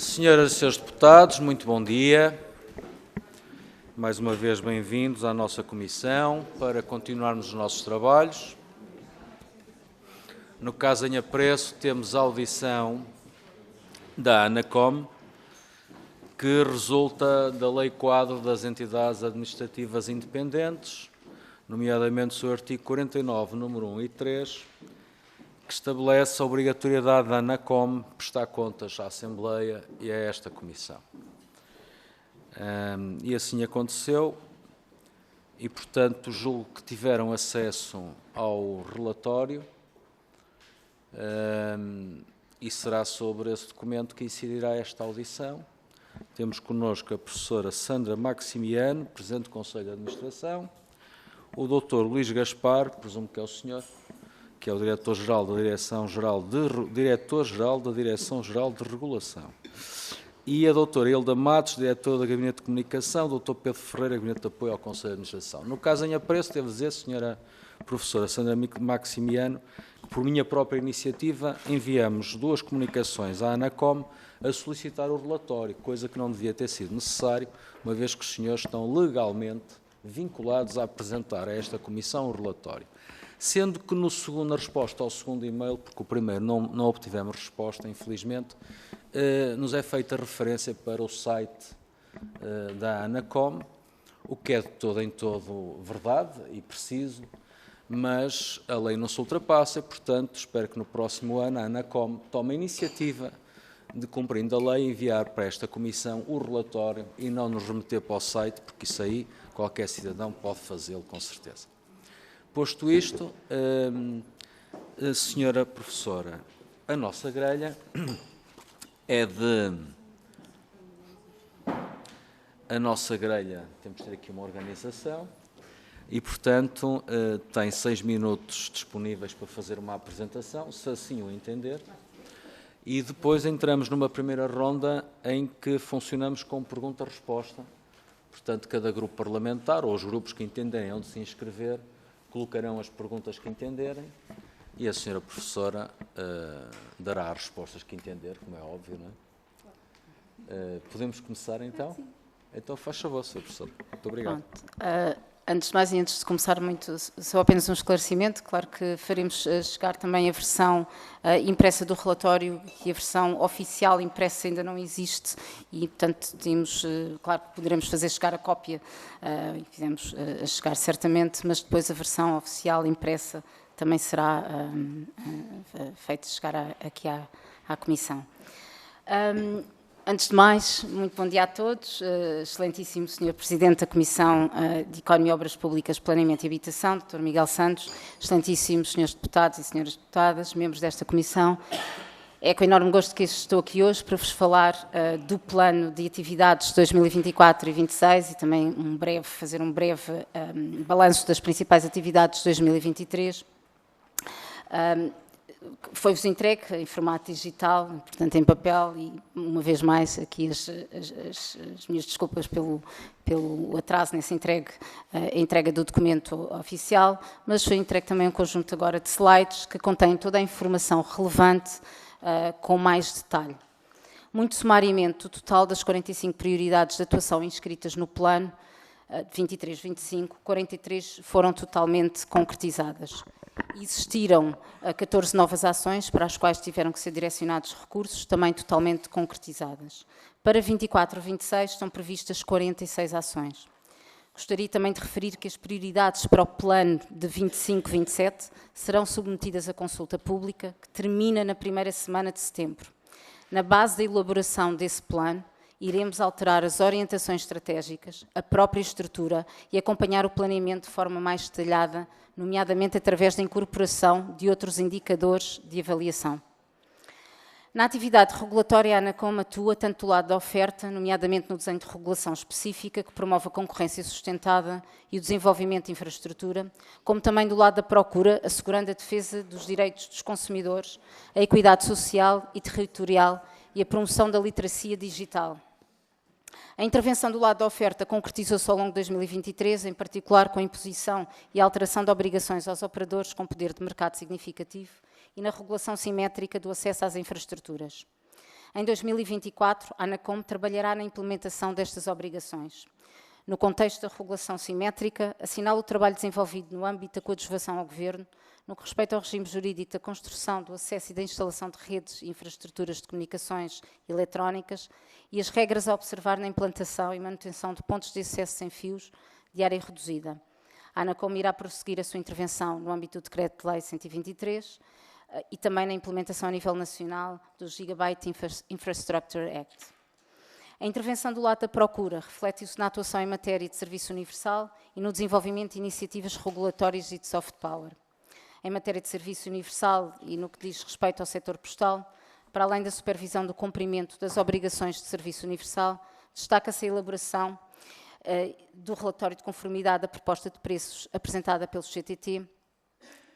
Senhoras e senhores deputados, muito bom dia. Mais uma vez bem-vindos à nossa comissão para continuarmos os nossos trabalhos. No caso em apreço, temos a audição da ANACOM, que resulta da Lei Quadro das Entidades Administrativas Independentes, nomeadamente o seu artigo 49, número 1 e 3, que estabelece a obrigatoriedade da ANACOM prestar contas à Assembleia e a esta Comissão. E assim aconteceu, e portanto julgo que tiveram acesso ao relatório, e será sobre esse documento que incidirá esta audição. Temos connosco a professora Sandra Maximiano, Presidente do Conselho de Administração, o Dr. Luís Gaspar, presumo que é o senhor, que é o Diretor-Geral da Direção-Geral de Regulação, e a doutora Hilda Matos, Diretora do Gabinete de Comunicação, o Dr. Pedro Ferreira, Gabinete de Apoio ao Conselho de Administração. No caso em apreço, devo dizer, senhora professora Sandra Maximiano, que por minha própria iniciativa enviamos 2 comunicações à ANACOM a solicitar o relatório, coisa que não devia ter sido necessário, uma vez que os senhores estão legalmente vinculados a apresentar a esta Comissão o relatório. Sendo que na resposta ao segundo e-mail, porque o primeiro não obtivemos resposta, infelizmente, nos é feita referência para o site da ANACOM, o que é de todo em todo verdade e preciso, mas a lei não se ultrapassa e, portanto, espero que no próximo ano a ANACOM tome a iniciativa de, cumprindo a lei, enviar para esta Comissão o relatório e não nos remeter para o site, porque isso aí qualquer cidadão pode fazê-lo com certeza. Posto isto, senhora professora, a nossa grelha é de... A nossa grelha, temos de ter aqui uma organização e, portanto, tem 6 minutos disponíveis para fazer uma apresentação, se assim o entender, e depois entramos numa primeira ronda em que funcionamos com pergunta-resposta. Portanto, cada grupo parlamentar ou os grupos que entenderem onde se inscrever colocarão as perguntas que entenderem e a senhora professora dará as respostas que entender, como é óbvio, não é? Podemos começar então? Sim. Então faz favor, senhora professora. Muito obrigado. Antes de mais e antes de começar só apenas um esclarecimento, claro que faremos chegar também a versão impressa do relatório e a versão oficial impressa ainda não existe e, portanto, claro que poderemos fazer chegar a cópia e fizemos chegar certamente, mas depois a versão oficial impressa também será feita chegar aqui à Comissão. Antes de mais, muito bom dia a todos, excelentíssimo Sr. Presidente da Comissão de Economia, Obras Públicas, Planeamento e Habitação, Dr. Miguel Santos, excelentíssimos Srs. Deputados e Sras. Deputadas, membros desta Comissão. É com enorme gosto que estou aqui hoje para vos falar do Plano de Atividades 2024 e 2026 e também fazer um breve balanço das principais atividades de 2023. Foi-vos entregue em formato digital, portanto em papel, e uma vez mais aqui as minhas desculpas pelo atraso nessa entrega do documento oficial, mas foi entregue também um conjunto agora de slides que contém toda a informação relevante com mais detalhe. Muito sumariamente, o total das 45 prioridades de atuação inscritas no plano de 23-25, 43 foram totalmente concretizadas. Existiram 14 novas ações para as quais tiveram que ser direcionados recursos, também totalmente concretizadas. Para 24-26 estão previstas 46 ações. Gostaria também de referir que as prioridades para o plano de 25-27 serão submetidas à consulta pública, que termina na primeira semana de setembro. Na base da elaboração desse plano, iremos alterar as orientações estratégicas, a própria estrutura e acompanhar o planeamento de forma mais detalhada, nomeadamente através da incorporação de outros indicadores de avaliação. Na atividade regulatória, a ANACOM atua tanto do lado da oferta, nomeadamente no desenho de regulação específica, que promove a concorrência sustentada e o desenvolvimento de infraestrutura, como também do lado da procura, assegurando a defesa dos direitos dos consumidores, a equidade social e territorial e a promoção da literacia digital. A intervenção do lado da oferta concretizou-se ao longo de 2023, em particular com a imposição e a alteração de obrigações aos operadores com poder de mercado significativo e na regulação simétrica do acesso às infraestruturas. Em 2024, a ANACOM trabalhará na implementação destas obrigações. No contexto da regulação simétrica, assinala o trabalho desenvolvido no âmbito da coadjuvação ao Governo, no que respeita ao regime jurídico da construção, do acesso e da instalação de redes e infraestruturas de comunicações eletrónicas e as regras a observar na implantação e manutenção de pontos de acesso sem fios de área reduzida. A ANACOM irá prosseguir a sua intervenção no âmbito do Decreto-Lei 123 e também na implementação a nível nacional do Gigabyte Infrastructure Act. A intervenção do lado da procura reflete-se na atuação em matéria de serviço universal e no desenvolvimento de iniciativas regulatórias e de soft power. Em matéria de serviço universal e no que diz respeito ao setor postal, para além da supervisão do cumprimento das obrigações de serviço universal, destaca-se a elaboração do relatório de conformidade da proposta de preços apresentada pelo GTT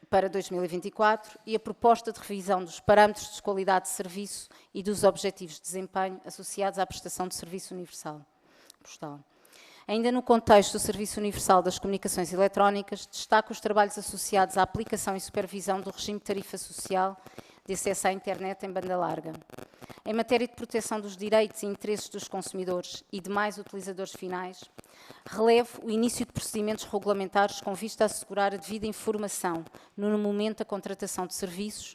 para 2024 e a proposta de revisão dos parâmetros de qualidade de serviço e dos objetivos de desempenho associados à prestação de serviço universal postal. Ainda no contexto do Serviço Universal das Comunicações Eletrónicas, destaco os trabalhos associados à aplicação e supervisão do regime de tarifa social de acesso à internet em banda larga. Em matéria de proteção dos direitos e interesses dos consumidores e demais utilizadores finais, relevo o início de procedimentos regulamentares com vista a assegurar a devida informação no momento da contratação de serviços,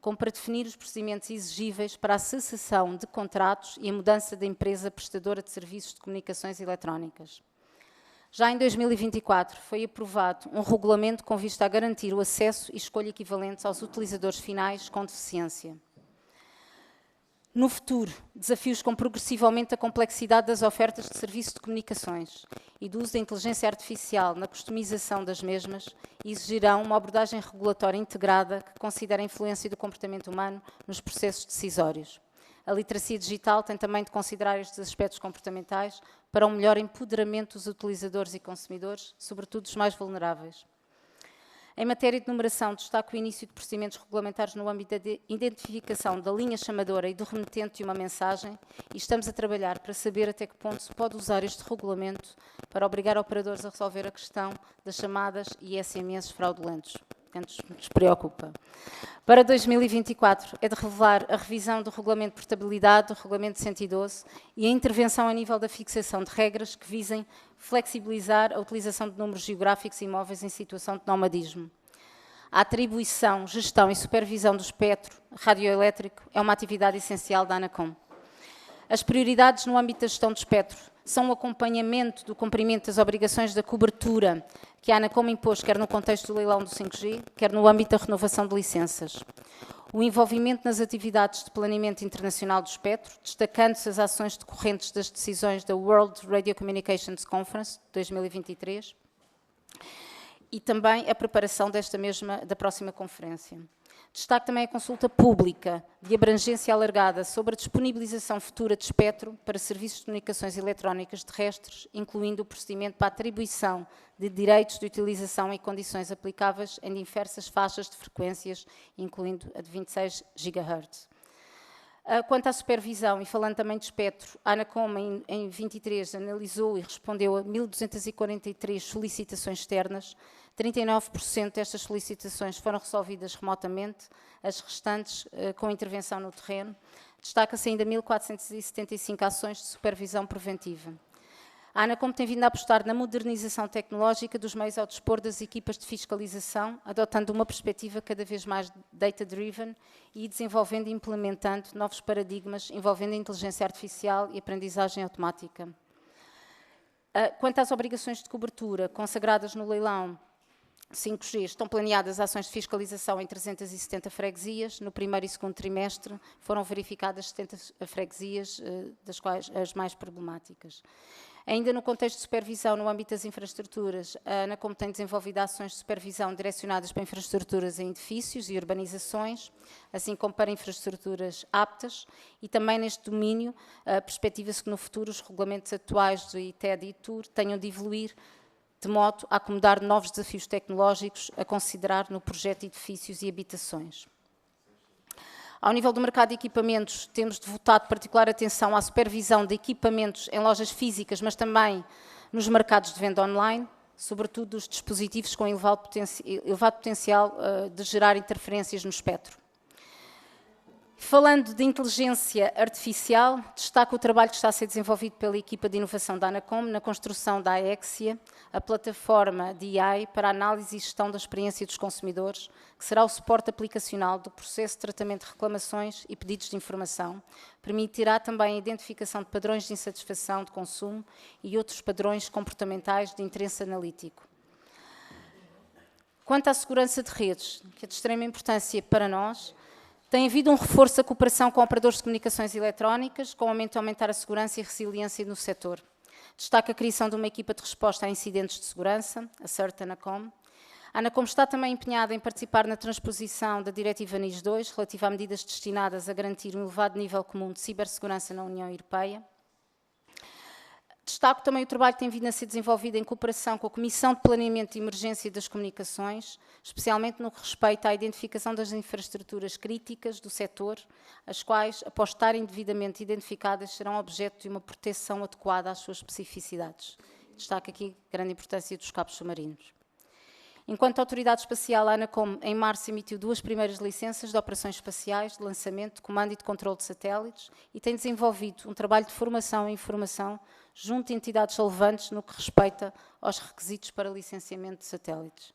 como para definir os procedimentos exigíveis para a cessação de contratos e a mudança da empresa prestadora de serviços de comunicações eletrónicas. Já em 2024 foi aprovado um regulamento com vista a garantir o acesso e escolha equivalentes aos utilizadores finais com deficiência. No futuro, desafios com progressivamente a complexidade das ofertas de serviço de comunicações e do uso da inteligência artificial na customização das mesmas exigirão uma abordagem regulatória integrada que considere a influência do comportamento humano nos processos decisórios. A literacia digital tem também de considerar estes aspectos comportamentais para um melhor empoderamento dos utilizadores e consumidores, sobretudo dos mais vulneráveis. Em matéria de numeração, destaco o início de procedimentos regulamentares no âmbito da identificação da linha chamadora e do remetente de uma mensagem e estamos a trabalhar para saber até que ponto se pode usar este regulamento para obrigar operadores a resolver a questão das chamadas e SMS fraudulentos, que nos preocupa. Para 2024, é de revelar a revisão do Regulamento de Portabilidade, do Regulamento 112 e a intervenção a nível da fixação de regras que visem flexibilizar a utilização de números geográficos e móveis em situação de nomadismo. A atribuição, gestão e supervisão do espectro radioelétrico é uma atividade essencial da ANACOM. As prioridades no âmbito da gestão do espectro são o acompanhamento do cumprimento das obrigações da cobertura que a ANACOM impôs, quer no contexto do leilão do 5G, quer no âmbito da renovação de licenças. O envolvimento nas atividades de planeamento internacional do espectro, destacando-se as ações decorrentes das decisões da World Radio Communications Conference 2023 e também a preparação da próxima conferência. Destaco também a consulta pública de abrangência alargada sobre a disponibilização futura de espectro para serviços de comunicações eletrónicas terrestres, incluindo o procedimento para a atribuição de direitos de utilização e condições aplicáveis em diversas faixas de frequências, incluindo a de 26 GHz. Quanto à supervisão, e falando também de espectro, a ANACOM em 23 analisou e respondeu a 1.243 solicitações externas. 39% destas solicitações foram resolvidas remotamente, as restantes com intervenção no terreno. Destaca-se ainda 1.475 ações de supervisão preventiva. A ANACOM tem vindo a apostar na modernização tecnológica dos meios ao dispor das equipas de fiscalização, adotando uma perspectiva cada vez mais data-driven e desenvolvendo e implementando novos paradigmas envolvendo a inteligência artificial e aprendizagem automática. Quanto às obrigações de cobertura consagradas no leilão 5G, estão planeadas ações de fiscalização em 370 freguesias. No primeiro e segundo trimestre foram verificadas 70 freguesias, das quais as mais problemáticas. Ainda no contexto de supervisão no âmbito das infraestruturas, a ANACOM tem desenvolvido ações de supervisão direcionadas para infraestruturas em edifícios e urbanizações, assim como para infraestruturas aptas, e também neste domínio perspectiva-se que no futuro os regulamentos atuais do ITED e TUR tenham de evoluir de modo a acomodar novos desafios tecnológicos a considerar no projeto de edifícios e habitações. Ao nível do mercado de equipamentos, temos devotado particular atenção à supervisão de equipamentos em lojas físicas, mas também nos mercados de venda online, sobretudo dos dispositivos com elevado potencial de gerar interferências no espectro. Falando de inteligência artificial, destaco o trabalho que está a ser desenvolvido pela equipa de inovação da Anacom na construção da AEXIA, a plataforma de AI para análise e gestão da experiência dos consumidores, que será o suporte aplicacional do processo de tratamento de reclamações e pedidos de informação, permitirá também a identificação de padrões de insatisfação de consumo e outros padrões comportamentais de interesse analítico. Quanto à segurança de redes, que é de extrema importância para nós, tem havido um reforço da cooperação com operadores de comunicações eletrónicas, com aumento a aumentar a segurança e resiliência no setor. Destaca a criação de uma equipa de resposta a incidentes de segurança, a CERT Anacom. A Anacom está também empenhada em participar na transposição da Diretiva NIS 2, relativa a medidas destinadas a garantir um elevado nível comum de cibersegurança na União Europeia. Destaco também o trabalho que tem vindo a ser desenvolvido em cooperação com a Comissão de Planeamento e Emergência das Comunicações, especialmente no que respeita à identificação das infraestruturas críticas do setor, as quais, após estarem devidamente identificadas, serão objeto de uma proteção adequada às suas especificidades. Destaco aqui a grande importância dos cabos submarinos. Enquanto Autoridade Espacial, a Anacom, em março, emitiu 2 primeiras licenças de operações espaciais, de lançamento, de comando e de controle de satélites e tem desenvolvido um trabalho de formação e informação junto a entidades relevantes no que respeita aos requisitos para licenciamento de satélites.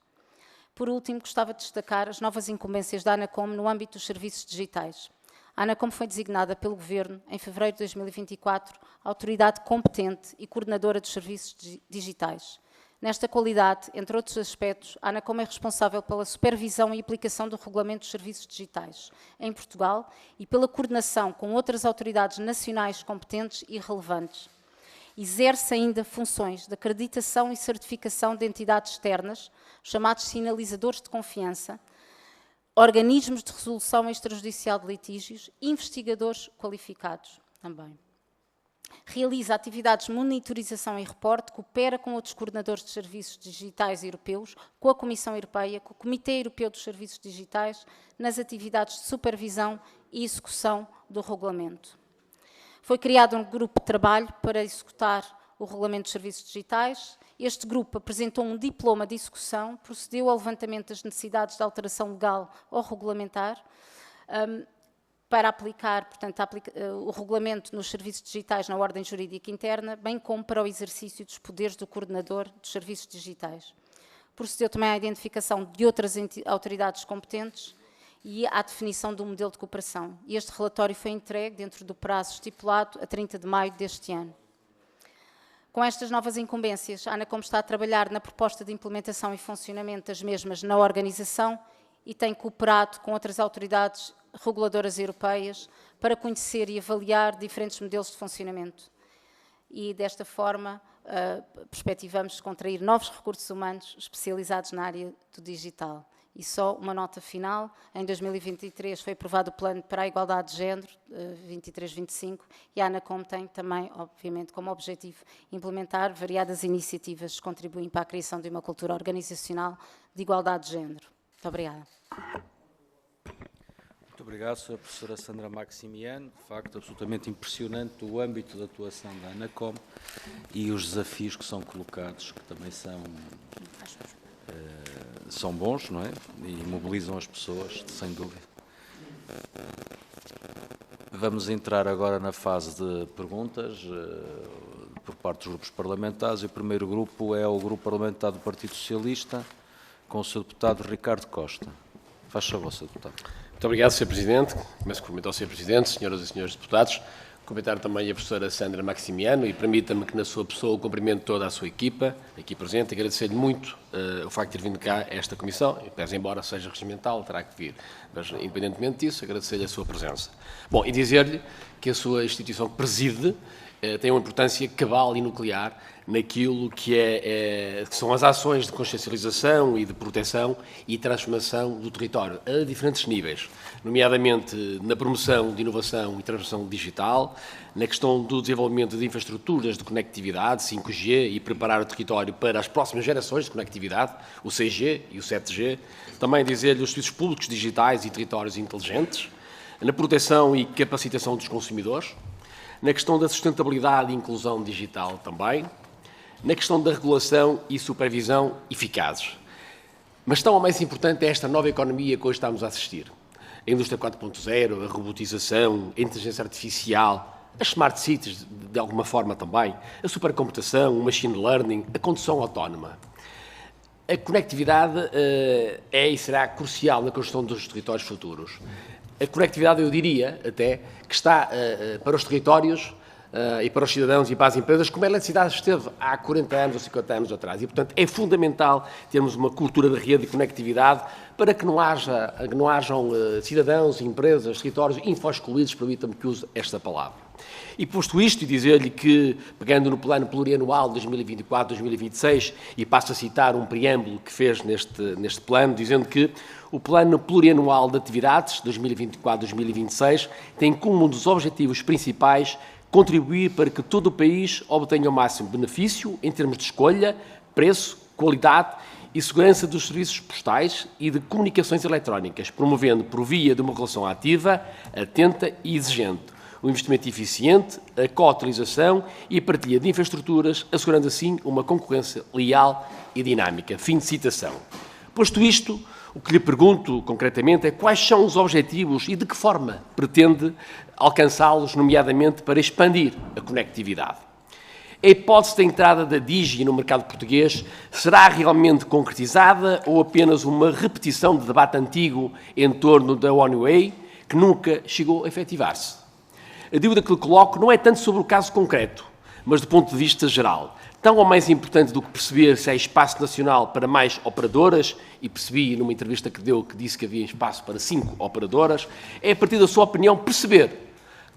Por último, gostava de destacar as novas incumbências da Anacom no âmbito dos serviços digitais. A Anacom foi designada pelo Governo, em fevereiro de 2024, autoridade competente e coordenadora dos serviços digitais. Nesta qualidade, entre outros aspectos, a Anacom é responsável pela supervisão e aplicação do Regulamento dos Serviços Digitais em Portugal e pela coordenação com outras autoridades nacionais competentes e relevantes. Exerce ainda funções de acreditação e certificação de entidades externas, chamados sinalizadores de confiança, organismos de resolução extrajudicial de litígios e investigadores qualificados também. Realiza atividades de monitorização e reporte, coopera com outros coordenadores de serviços digitais europeus, com a Comissão Europeia, com o Comitê Europeu dos Serviços Digitais, nas atividades de supervisão e execução do regulamento. Foi criado um grupo de trabalho para executar o Regulamento dos Serviços Digitais. Este grupo apresentou um diploma de execução, procedeu ao levantamento das necessidades de alteração legal ou regulamentar, para aplicar, portanto, o regulamento nos serviços digitais na ordem jurídica interna, bem como para o exercício dos poderes do coordenador dos serviços digitais. Procedeu também à identificação de outras autoridades competentes e à definição de um modelo de cooperação. E este relatório foi entregue dentro do prazo estipulado a 30 de maio deste ano. Com estas novas incumbências, a Anacom está a trabalhar na proposta de implementação e funcionamento das mesmas na organização e tem cooperado com outras autoridades reguladoras europeias para conhecer e avaliar diferentes modelos de funcionamento. E, desta forma, perspectivamos contrair novos recursos humanos especializados na área do digital. E só uma nota final, em 2023 foi aprovado o Plano para a Igualdade de Género, 23-25, e a Anacom tem também, obviamente, como objetivo implementar variadas iniciativas que contribuem para a criação de uma cultura organizacional de igualdade de género. Muito obrigada. Muito obrigado, Sra. Professora Sandra Maximiano. De facto, absolutamente impressionante o âmbito de atuação da Anacom e os desafios que são colocados, que também são bons, não é? E mobilizam as pessoas, sem dúvida. Vamos entrar agora na fase de perguntas por parte dos grupos parlamentares. E o primeiro grupo é o Grupo Parlamentar do Partido Socialista, com o Sr. Deputado Ricardo Costa. Faz favor, Sr. Deputado. Muito obrigado, Sr. Presidente. Começo a cumprimentar o Sr. Presidente, senhoras e senhores deputados. Cumprimentar também a professora Sandra Maximiano e permita-me que, na sua pessoa, o cumprimento toda a sua equipa, aqui presente, e agradecer-lhe muito o facto de ter vindo cá a esta comissão, e pese embora seja regimental, terá que vir. Mas, independentemente disso, agradecer-lhe a sua presença. Bom, e dizer-lhe que a sua instituição que preside tem uma importância cabal e nuclear naquilo que que são as ações de consciencialização e de proteção e transformação do território a diferentes níveis, nomeadamente na promoção de inovação e transformação digital, na questão do desenvolvimento de infraestruturas de conectividade, 5G, e preparar o território para as próximas gerações de conectividade, o 6G e o 7G, também dizer-lhe os serviços públicos digitais e territórios inteligentes, na proteção e capacitação dos consumidores, na questão da sustentabilidade e inclusão digital também, na questão da regulação e supervisão eficazes. Mas tão mais importante é esta nova economia que hoje estamos a assistir. a indústria 4.0, a robotização, a inteligência artificial, as smart cities, de alguma forma também, a supercomputação, o machine learning, a condução autónoma. A conectividade é e será crucial na construção dos territórios futuros. A conectividade, eu diria até, que está para os territórios e para os cidadãos e para as empresas, como a eletricidade esteve há 40 anos ou 50 anos atrás. E, portanto, é fundamental termos uma cultura de rede de conectividade para que não hajam cidadãos, empresas, territórios info-excluídos, permita-me que use esta palavra. E posto isto, e dizer-lhe que, pegando no plano plurianual de 2024-2026, e passo a citar um preâmbulo que fez neste plano, dizendo que o plano plurianual de atividades 2024-2026 tem como um dos objetivos principais contribuir para que todo o país obtenha o máximo benefício em termos de escolha, preço, qualidade e segurança dos serviços postais e de comunicações eletrónicas, promovendo por via de uma relação ativa, atenta e exigente, o investimento eficiente, a co-utilização e a partilha de infraestruturas, assegurando assim uma concorrência leal e dinâmica. Fim de citação. Posto isto, o que lhe pergunto concretamente é quais são os objetivos e de que forma pretende alcançá-los, nomeadamente para expandir a conectividade. A hipótese da entrada da Digi no mercado português será realmente concretizada ou apenas uma repetição de debate antigo em torno da One-Way, que nunca chegou a efetivar-se? A dúvida que lhe coloco não é tanto sobre o caso concreto, mas do ponto de vista geral. Tão ou mais importante do que perceber se há espaço nacional para mais operadoras, e percebi numa entrevista que deu que disse que havia espaço para 5 operadoras, é, a partir da sua opinião, perceber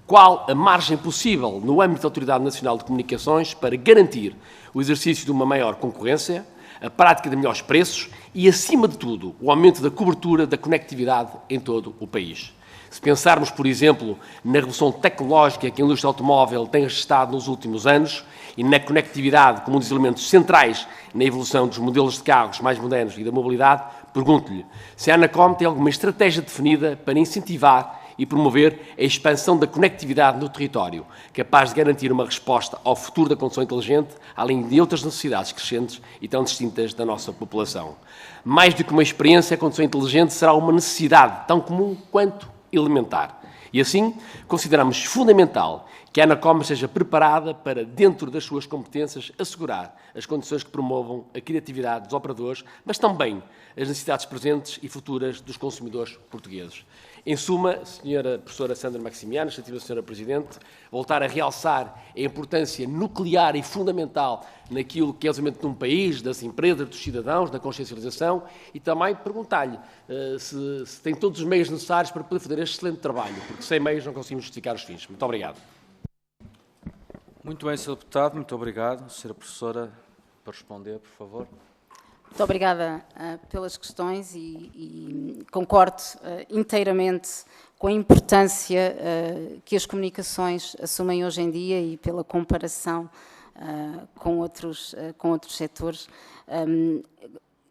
qual a margem possível no âmbito da Autoridade Nacional de Comunicações para garantir o exercício de uma maior concorrência, a prática de melhores preços e, acima de tudo, o aumento da cobertura da conectividade em todo o país. Se pensarmos, por exemplo, na revolução tecnológica que a indústria automóvel tem registrado nos últimos anos e na conectividade como um dos elementos centrais na evolução dos modelos de carros mais modernos e da mobilidade, pergunto-lhe se a Anacom tem alguma estratégia definida para incentivar e promover a expansão da conectividade no território, capaz de garantir uma resposta ao futuro da condução inteligente, além de outras necessidades crescentes e tão distintas da nossa população. Mais do que uma experiência, a condução inteligente será uma necessidade tão comum quanto elementar. E assim, consideramos fundamental que a Anacom esteja preparada para, dentro das suas competências, assegurar as condições que promovam a criatividade dos operadores, mas também as necessidades presentes e futuras dos consumidores portugueses. Em suma, Sra. Professora Sandra Maximiano, excetiva Sra. Presidente, voltar a realçar a importância nuclear e fundamental naquilo que é o desenvolvimento de um país, das empresas, dos cidadãos, da consciencialização, e também perguntar-lhe se tem todos os meios necessários para poder fazer este excelente trabalho, porque sem meios não conseguimos justificar os fins. Muito obrigado. Muito bem, Sr. Deputado, muito obrigado. Sra. Professora, para responder, por favor. Muito obrigada pelas questões e concordo inteiramente com a importância que as comunicações assumem hoje em dia e pela comparação com outros setores.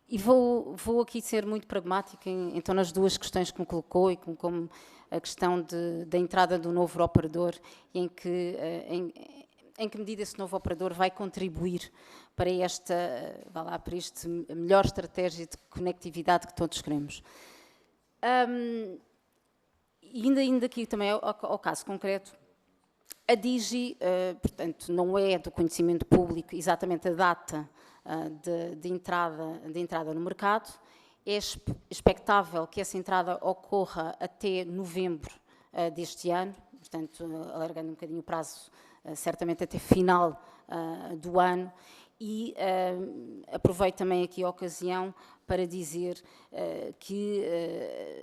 E vou aqui ser muito pragmática então nas duas questões que me colocou e como a questão da entrada do novo operador e em que medida esse novo operador vai contribuir para esta melhor estratégia de conectividade que todos queremos. Indo aqui também ao caso concreto, a Digi, portanto, não é do conhecimento público exatamente a data de entrada no mercado. É expectável que essa entrada ocorra até novembro deste ano, portanto, alargando um bocadinho o prazo, certamente até final do ano. E aproveito também aqui a ocasião para dizer que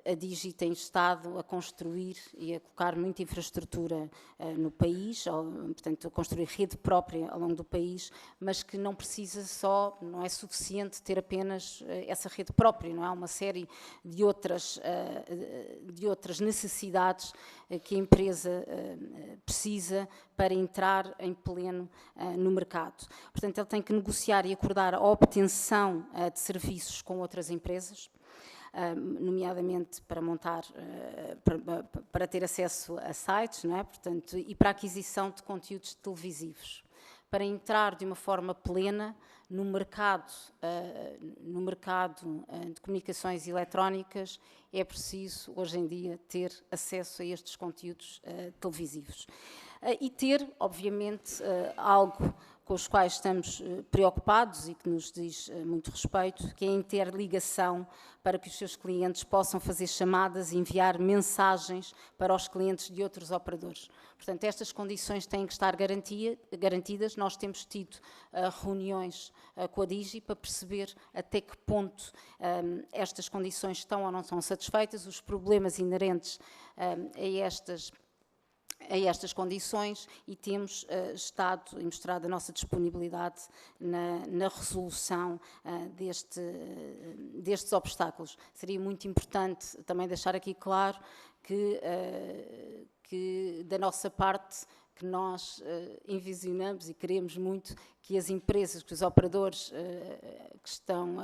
a Digi tem estado a construir e a colocar muita infraestrutura no país, portanto, a construir rede própria ao longo do país, mas que não precisa não é suficiente ter apenas essa rede própria, não é? Há uma série de outras necessidades que a empresa precisa para entrar em pleno no mercado. Portanto, ele tem que negociar e acordar a obtenção de serviços com outras empresas, nomeadamente para montar, para ter acesso a sites, não é? Portanto, e para a aquisição de conteúdos televisivos. para entrar de uma forma plena no mercado de comunicações eletrónicas, é preciso, hoje em dia, ter acesso a estes conteúdos televisivos. E ter, obviamente, algo com os quais estamos preocupados e que nos diz muito respeito, que é a interligação para que os seus clientes possam fazer chamadas e enviar mensagens para os clientes de outros operadores. Portanto, estas condições têm que estar garantidas. Nós temos tido reuniões com a Digi para perceber até que ponto estas condições estão ou não estão satisfeitas, os problemas inerentes a estas condições, e temos estado e mostrado a nossa disponibilidade na resolução destes obstáculos. Seria muito importante também deixar aqui claro que da nossa parte, que nós envisionamos e queremos muito que as empresas, que os operadores que estão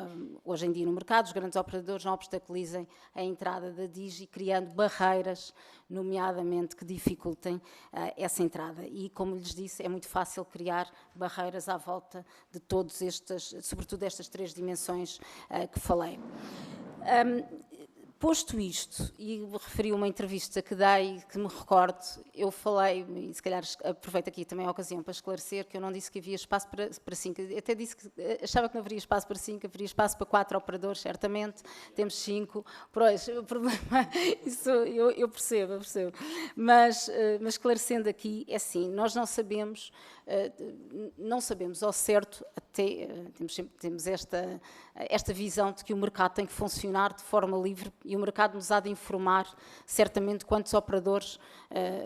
hoje em dia no mercado, os grandes operadores, não obstaculizem a entrada da Digi, criando barreiras, nomeadamente, que dificultem essa entrada. E, como lhes disse, é muito fácil criar barreiras à volta de todas estas, sobretudo estas 3 dimensões que falei. Posto isto, e referi uma entrevista que dei, que me recordo, eu falei, e se calhar aproveito aqui também a ocasião para esclarecer, que eu não disse que havia espaço para 5, até disse que achava que não haveria espaço para 5, haveria espaço para 4 operadores, certamente, temos 5, pois, o problema, isso eu percebo, mas esclarecendo aqui, é assim, nós não sabemos ao certo, até temos esta visão de que o mercado tem que funcionar de forma livre, e o mercado nos há de informar certamente quantos operadores,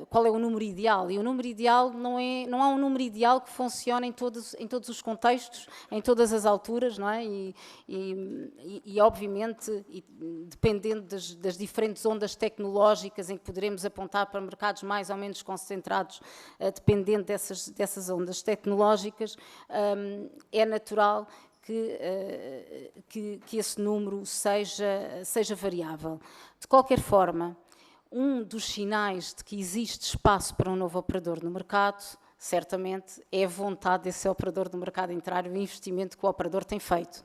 qual é o número ideal, e o número ideal não há um número ideal que funcione em todos os contextos, em todas as alturas, não é? E obviamente, dependendo das diferentes ondas tecnológicas em que poderemos apontar para mercados mais ou menos concentrados, dependendo dessas ondas tecnológicas, é natural que esse número seja variável. De qualquer forma, um dos sinais de que existe espaço para um novo operador no mercado, certamente, é a vontade desse operador do mercado entrar e o investimento que o operador tem feito.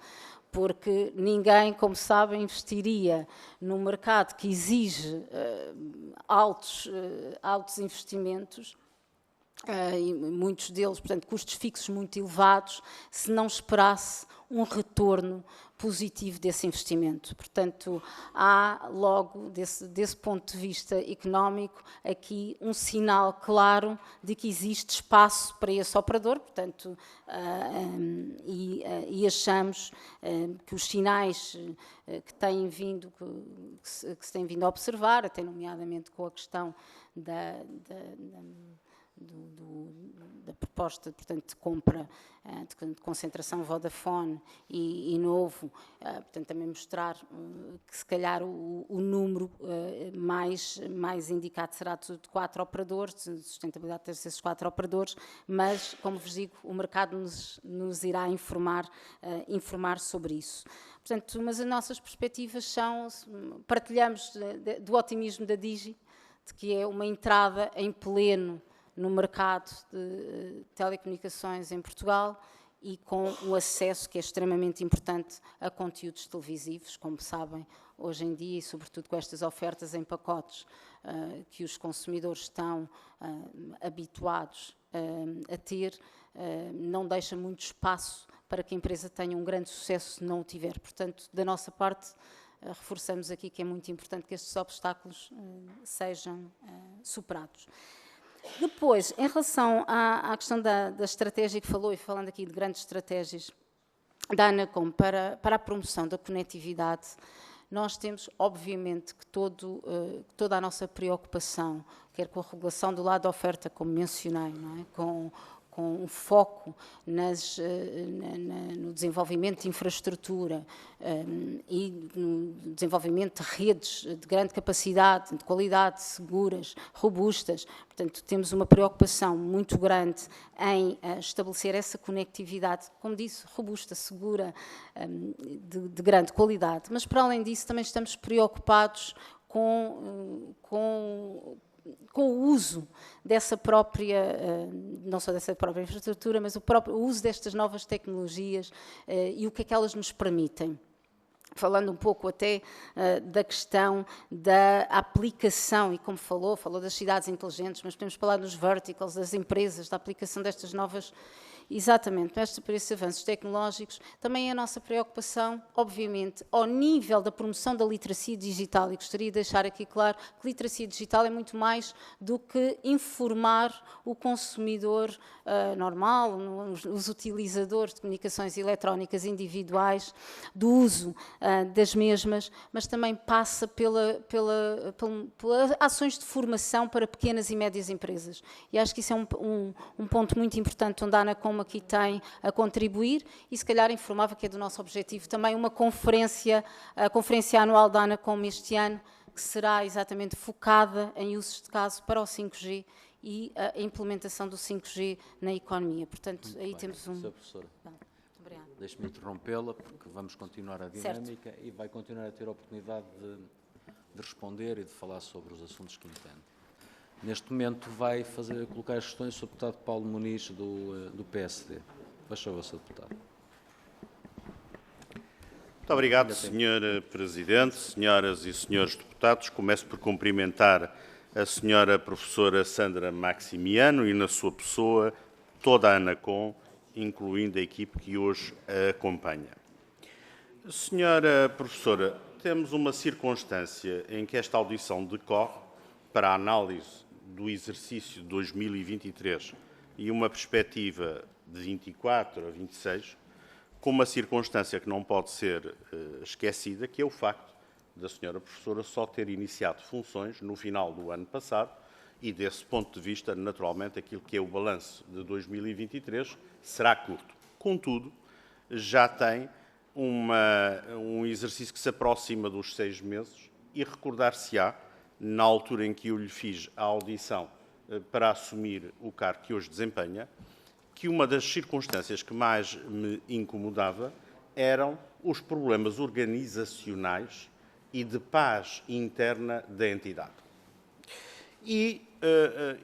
Porque ninguém, como sabem, investiria num mercado que exige altos investimentos, e muitos deles, portanto, custos fixos muito elevados, se não esperasse um retorno positivo desse investimento. Portanto, há logo, desse ponto de vista económico, aqui um sinal claro de que existe espaço para esse operador, portanto, e achamos que os sinais que têm vindo, que se têm vindo a observar, até nomeadamente com a questão da proposta, portanto, de compra, de concentração Vodafone e Novo, portanto, também mostrar que se calhar o número mais indicado será de 4 operadores, de sustentabilidade desses 4 operadores, mas, como vos digo, o mercado nos irá informar sobre isso. Portanto, mas as nossas perspectivas são, partilhamos do otimismo da Digi, de que é uma entrada em pleno no mercado de telecomunicações em Portugal, e com o acesso, que é extremamente importante, a conteúdos televisivos, como sabem, hoje em dia, e sobretudo com estas ofertas em pacotes que os consumidores estão habituados a ter, não deixa muito espaço para que a empresa tenha um grande sucesso se não o tiver. Portanto, da nossa parte, reforçamos aqui que é muito importante que estes obstáculos sejam superados. Depois, em relação à questão da estratégia que falou, e falando aqui de grandes estratégias da ANACOM para a promoção da conectividade, nós temos, obviamente, que toda a nossa preocupação, quer com a regulação do lado da oferta, como mencionei, não é? com um foco no desenvolvimento de infraestrutura e no desenvolvimento de redes de grande capacidade, de qualidade, seguras, robustas. Portanto, temos uma preocupação muito grande em estabelecer essa conectividade, como disse, robusta, segura, de grande qualidade. Mas, para além disso, também estamos preocupados com o uso dessa própria, não só dessa própria infraestrutura, mas o uso destas novas tecnologias e o que é que elas nos permitem. Falando um pouco até da questão da aplicação, e como falou das cidades inteligentes, mas podemos falar nos verticals, das empresas, da aplicação destas novas. Exatamente, por esses avanços tecnológicos, também a nossa preocupação, obviamente, ao nível da promoção da literacia digital, e gostaria de deixar aqui claro que literacia digital é muito mais do que informar o consumidor normal, os utilizadores de comunicações eletrónicas individuais, do uso das mesmas, mas também passa pelas ações de formação para pequenas e médias empresas. E acho que isso é um ponto muito importante onde a Anacom aqui tem a contribuir, e se calhar informava que é do nosso objetivo também uma conferência, a conferência anual da Anacom este ano, que será exatamente focada em usos de caso para o 5G e a implementação do 5G na economia. Portanto, muito aí bem, temos Sra. Professora. Obrigada. Deixe-me interrompê-la, porque vamos continuar a dinâmica e vai continuar a ter a oportunidade de responder e de falar sobre os assuntos que entende. Neste momento vai colocar as questões sobre o deputado Paulo Muniz, do PSD. Faz favor, Sr. Deputado. Muito obrigado, Sr. Presidente, senhoras e senhores deputados. Começo por cumprimentar a Sra. Professora Sandra Maximiano e, na sua pessoa, toda a Anacom, incluindo a equipe que hoje a acompanha. Senhora Professora, temos uma circunstância em que esta audição decorre para a análise do exercício de 2023 e uma perspectiva de 24 a 26, com uma circunstância que não pode ser esquecida, que é o facto da Sra. Professora só ter iniciado funções no final do ano passado e, desse ponto de vista, naturalmente, aquilo que é o balanço de 2023 será curto. Contudo, já tem um exercício que se aproxima dos 6 meses e recordar-se-á, na altura em que eu lhe fiz a audição para assumir o cargo que hoje desempenha, que uma das circunstâncias que mais me incomodava eram os problemas organizacionais e de paz interna da entidade. E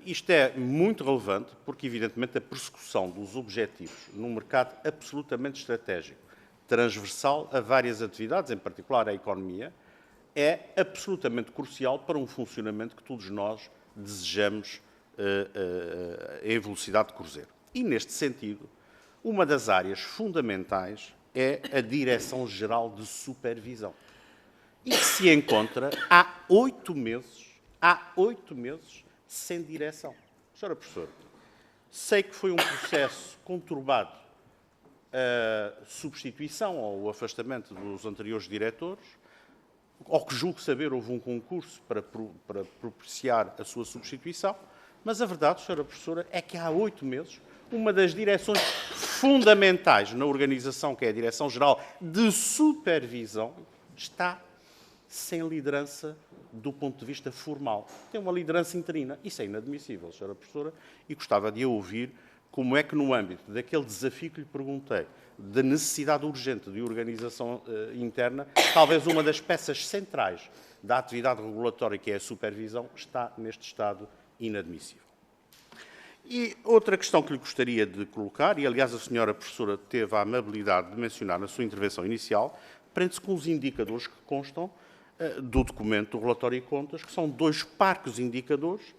isto é muito relevante porque, evidentemente, a persecução dos objetivos num mercado absolutamente estratégico, transversal a várias atividades, em particular a economia, é absolutamente crucial para um funcionamento que todos nós desejamos em velocidade de cruzeiro. E, neste sentido, uma das áreas fundamentais é a Direção-Geral de Supervisão, e que se encontra há 8 meses sem direção. Senhora Professora, sei que foi um processo conturbado a substituição ou o afastamento dos anteriores diretores. Ao que julgo saber, houve um concurso para propiciar a sua substituição, mas a verdade, Sra. Professora, é que há 8 meses uma das direções fundamentais na organização, que é a Direção-Geral de Supervisão, está sem liderança do ponto de vista formal. Tem uma liderança interina. Isso é inadmissível, Sra. Professora, e gostava de a ouvir como é que, no âmbito daquele desafio que lhe perguntei, da necessidade urgente de organização interna, talvez uma das peças centrais da atividade regulatória, que é a supervisão, está neste estado inadmissível. E outra questão que lhe gostaria de colocar, e aliás a senhora professora teve a amabilidade de mencionar na sua intervenção inicial, prende-se com os indicadores que constam do documento do relatório de contas, que são 2 parcos indicadores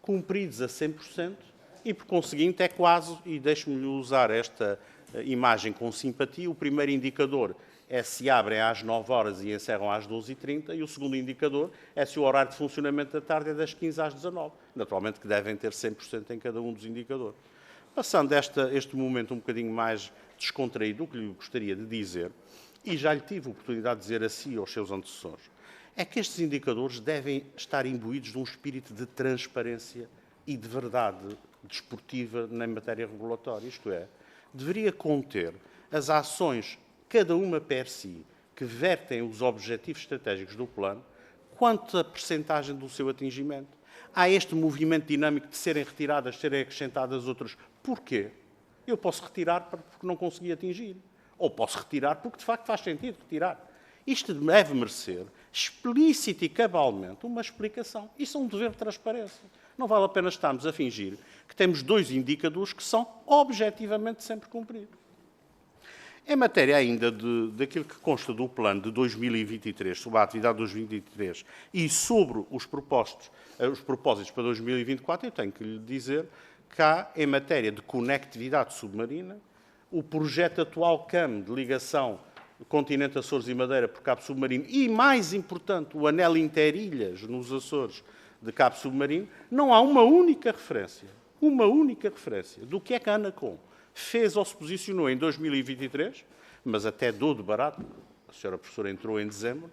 cumpridos a 100%, e por conseguinte é quase, e deixe-me usar esta imagem com simpatia, o primeiro indicador é se abrem às 9 horas e encerram às 12h30, e o segundo indicador é se o horário de funcionamento da tarde é das 15 às 19. Naturalmente que devem ter 100% em cada um dos indicadores. Passando este momento um bocadinho mais descontraído, o que lhe gostaria de dizer, e já lhe tive a oportunidade de dizer a si e aos seus antecessores, é que estes indicadores devem estar imbuídos de um espírito de transparência e de verdade desportiva na matéria regulatória, isto é, deveria conter as ações, cada uma per si, que vertem os objetivos estratégicos do plano, quanto a percentagem do seu atingimento. Há este movimento dinâmico de serem retiradas, serem acrescentadas outras. Porquê? Eu posso retirar porque não consegui atingir. Ou posso retirar porque, de facto, faz sentido retirar. Isto deve merecer, explícita e cabalmente, uma explicação. Isso é um dever de transparência. Não vale a pena estarmos a fingir que temos 2 indicadores que são objetivamente sempre cumpridos. Em matéria ainda daquilo que consta do plano de 2023, sobre a atividade de 2023 e sobre os propósitos para 2024, eu tenho que lhe dizer que há, em matéria de conectividade submarina, o projeto atual CAM de ligação continente Açores e Madeira por cabo submarino e, mais importante, o anel interilhas nos Açores de cabo submarino, não há uma única referência do que é que a ANACOM fez ou se posicionou em 2023, mas até dou de barato, a senhora professora entrou em dezembro,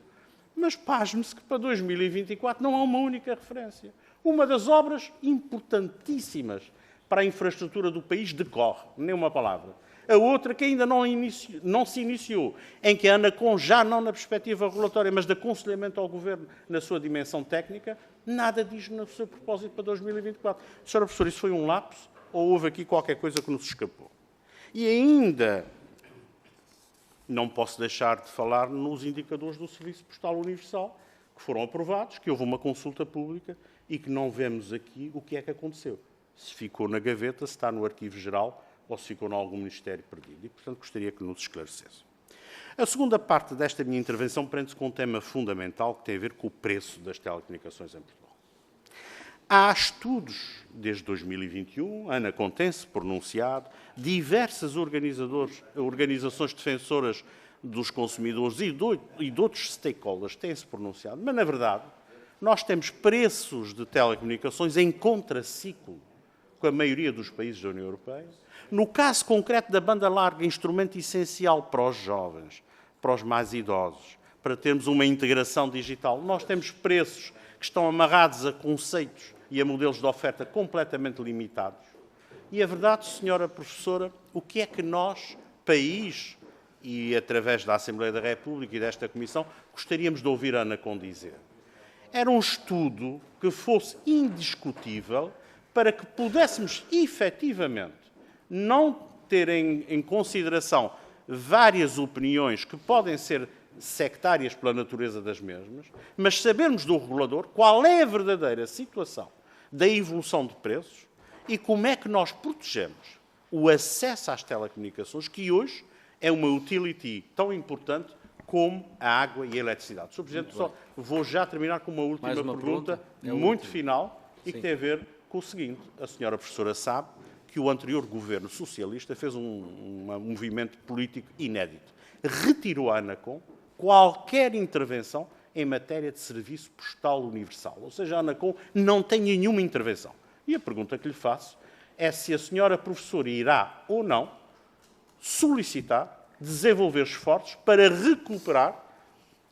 mas pasme-se que para 2024 não há uma única referência. Uma das obras importantíssimas para a infraestrutura do país decorre, nem uma palavra. A outra que ainda não se iniciou, em que a ANACOM, já não na perspectiva regulatória, mas de aconselhamento ao Governo na sua dimensão técnica, nada diz no seu propósito para 2024. Senhora professora, isso foi um lapso ou houve aqui qualquer coisa que nos escapou? E ainda não posso deixar de falar nos indicadores do Serviço Postal Universal, que foram aprovados, que houve uma consulta pública e que não vemos aqui o que é que aconteceu. Se ficou na gaveta, se está no Arquivo Geral ou se ficou em algum Ministério perdido. E, portanto, gostaria que nos esclarecesse. A segunda parte desta minha intervenção prende-se com um tema fundamental que tem a ver com o preço das telecomunicações em Portugal. Há estudos, desde 2021, a ANACOM tem-se pronunciado, diversas organizações defensoras dos consumidores e de outros stakeholders têm-se pronunciado, mas, na verdade, nós temos preços de telecomunicações em contraciclo com a maioria dos países da União Europeia. No caso concreto da banda larga, instrumento essencial para os jovens, para os mais idosos, para termos uma integração digital, nós temos preços que estão amarrados a conceitos e a modelos de oferta completamente limitados. E a verdade, senhora professora, o que é que nós, país, e através da Assembleia da República e desta Comissão, gostaríamos de ouvir a ANACOM dizer? Era um estudo que fosse indiscutível para que pudéssemos, efetivamente, não ter em consideração várias opiniões que podem ser sectárias pela natureza das mesmas, mas sabermos do regulador qual é a verdadeira situação da evolução de preços e como é que nós protegemos o acesso às telecomunicações, que hoje é uma utility tão importante como a água e a eletricidade. Sr. Presidente, só vou já terminar com uma última pergunta muito final e que tem a ver com o seguinte. A senhora professora sabe que o anterior governo socialista fez um movimento político inédito. Retirou à ANACOM qualquer intervenção em matéria de serviço postal universal. Ou seja, a ANACOM não tem nenhuma intervenção. E a pergunta que lhe faço é se a senhora professora irá ou não solicitar, desenvolver esforços para recuperar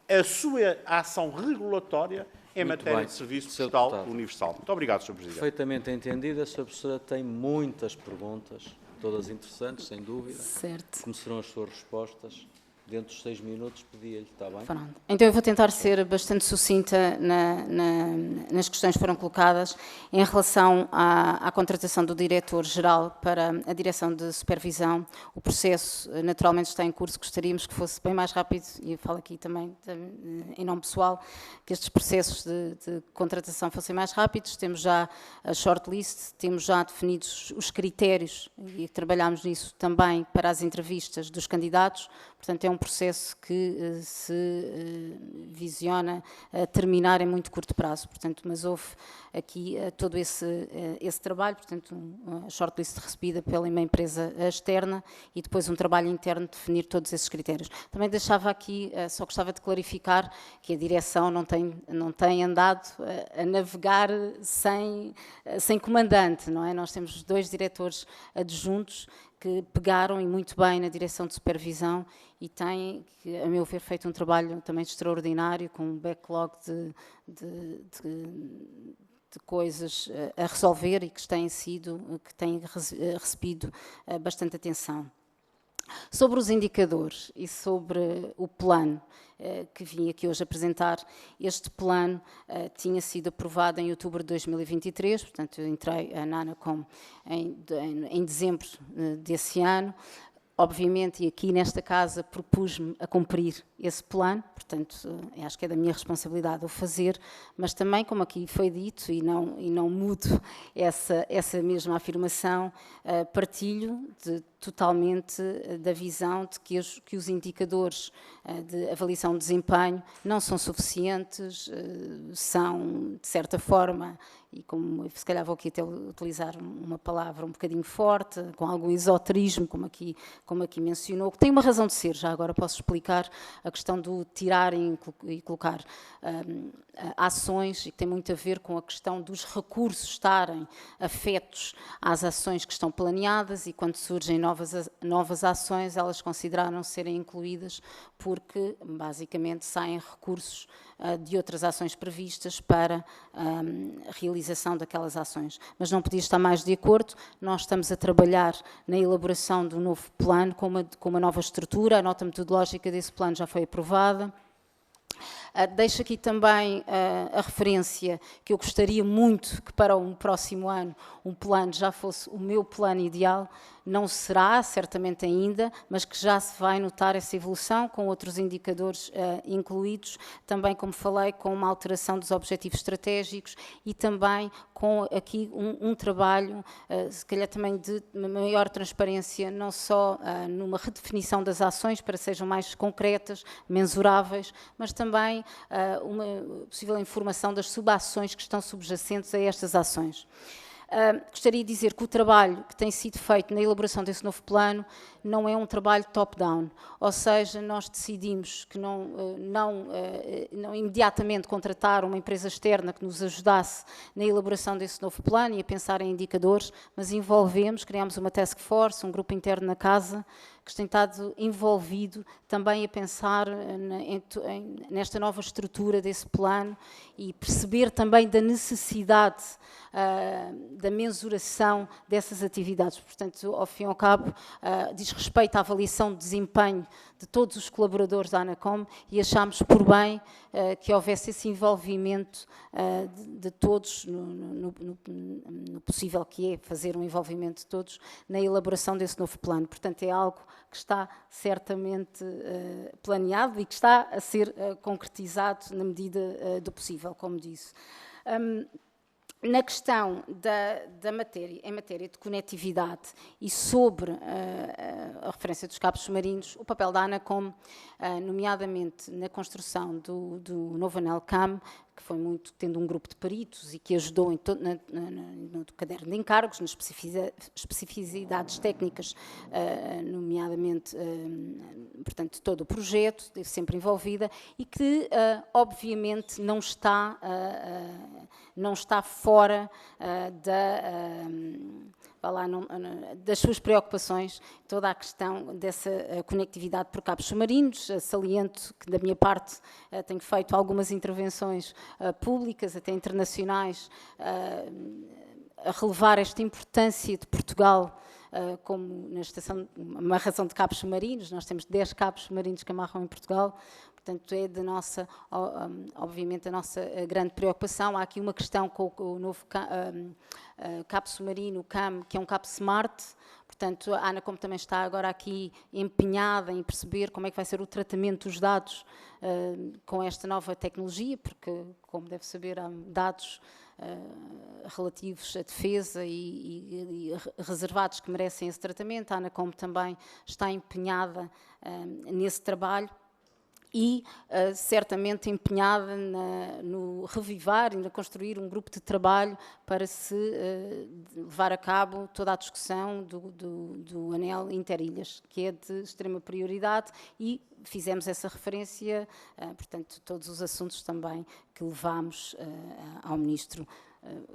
a sua ação regulatória em matéria de serviço postal universal. Muito obrigado, Sr. Presidente. Perfeitamente entendida. A Sra. Professora tem muitas perguntas, todas interessantes, sem dúvida. Certo. Como serão as suas respostas? Dentro dos 6 minutos, pedia-lhe, está bem? Pronto. Então eu vou tentar ser bastante sucinta nas questões que foram colocadas em relação à contratação do diretor-geral para a direção de supervisão. O processo naturalmente está em curso, gostaríamos que fosse bem mais rápido, e eu falo aqui também em nome pessoal, que estes processos de contratação fossem mais rápidos. Temos já a shortlist, temos já definidos os critérios e trabalhamos nisso também para as entrevistas dos candidatos. Portanto, é um processo que se visiona terminar em muito curto prazo. Portanto, mas houve aqui todo esse trabalho, portanto, a shortlist recebida pela uma empresa externa e depois um trabalho interno de definir todos esses critérios. Também deixava aqui, só gostava de clarificar que a direção não tem andado a navegar sem comandante, não é? Nós temos 2 diretores adjuntos que pegaram e muito bem na direção de supervisão e têm, a meu ver, feito um trabalho também extraordinário, com um backlog de coisas a resolver e que têm recebido bastante atenção. Sobre os indicadores e sobre o plano que vim aqui hoje apresentar, este plano tinha sido aprovado em outubro de 2023, portanto eu entrei na ANACOM em dezembro desse ano. Obviamente, e aqui nesta casa propus-me a cumprir esse plano, portanto, acho que é da minha responsabilidade o fazer, mas também, como aqui foi dito, e não mudo essa mesma afirmação, partilho totalmente da visão de que os indicadores de avaliação de desempenho não são suficientes, são, de certa forma, e como se calhar vou aqui até utilizar uma palavra um bocadinho forte, com algum esoterismo, como aqui mencionou, que tem uma razão de ser, já agora posso explicar a questão do tirar e colocar ações, e que tem muito a ver com a questão dos recursos estarem afetos às ações que estão planeadas, e quando surgem novas ações, elas consideraram serem incluídas porque, basicamente, saem recursos de outras ações previstas para a realização daquelas ações. Mas não podia estar mais de acordo, nós estamos a trabalhar na elaboração do novo plano com uma nova estrutura, a nota metodológica desse plano já foi aprovada. Deixo aqui também a referência que eu gostaria muito que para um próximo ano um plano já fosse o meu plano ideal. Não será, certamente ainda, mas que já se vai notar essa evolução com outros indicadores incluídos, também, como falei, com uma alteração dos objetivos estratégicos e também com aqui um trabalho, se calhar também de maior transparência, não só numa redefinição das ações para que sejam mais concretas, mensuráveis, mas também uma possível informação das subações que estão subjacentes a estas ações. Gostaria de dizer que o trabalho que tem sido feito na elaboração desse novo plano não é um trabalho top-down, ou seja, nós decidimos que não imediatamente contratar uma empresa externa que nos ajudasse na elaboração desse novo plano e a pensar em indicadores, mas criámos uma task force, um grupo interno na casa, que tem estado envolvido também a pensar nesta nova estrutura desse plano e perceber também da necessidade da mensuração dessas atividades. Portanto, ao fim e ao cabo, diz respeito à avaliação de desempenho de todos os colaboradores da ANACOM e achámos por bem que houvesse esse envolvimento de todos, no possível que é fazer um envolvimento de todos na elaboração desse novo plano. Portanto, é algo que está certamente planeado e que está a ser concretizado na medida do possível, como disse. Na questão da matéria, em matéria de conectividade e sobre a referência dos cabos submarinos, o papel da ANACOM, nomeadamente na construção do novo anel CAM, que foi muito tendo um grupo de peritos e que ajudou no caderno de encargos, nas especificidades técnicas, nomeadamente, portanto, todo o projeto, esteve sempre envolvida e que, obviamente, não está fora das suas preocupações, toda a questão dessa conectividade por cabos submarinos. Saliento que, da minha parte, tenho feito algumas intervenções públicas, até internacionais, a relevar esta importância de Portugal como na estação, uma amarração de cabos submarinos. Nós temos 10 cabos submarinos que amarram em Portugal. Portanto, é obviamente, a nossa grande preocupação. Há aqui uma questão com o novo cabo submarino, o CAM, que é um cabo smart. Portanto, a ANACOM também está agora aqui empenhada em perceber como é que vai ser o tratamento dos dados com esta nova tecnologia, porque, como deve saber, há dados relativos à defesa e reservados que merecem esse tratamento. A ANACOM também está empenhada nesse trabalho. E certamente empenhada no revivar e na construir um grupo de trabalho para se levar a cabo toda a discussão do anel Interilhas, que é de extrema prioridade, e fizemos essa referência, portanto, todos os assuntos também que levámos ao Ministro.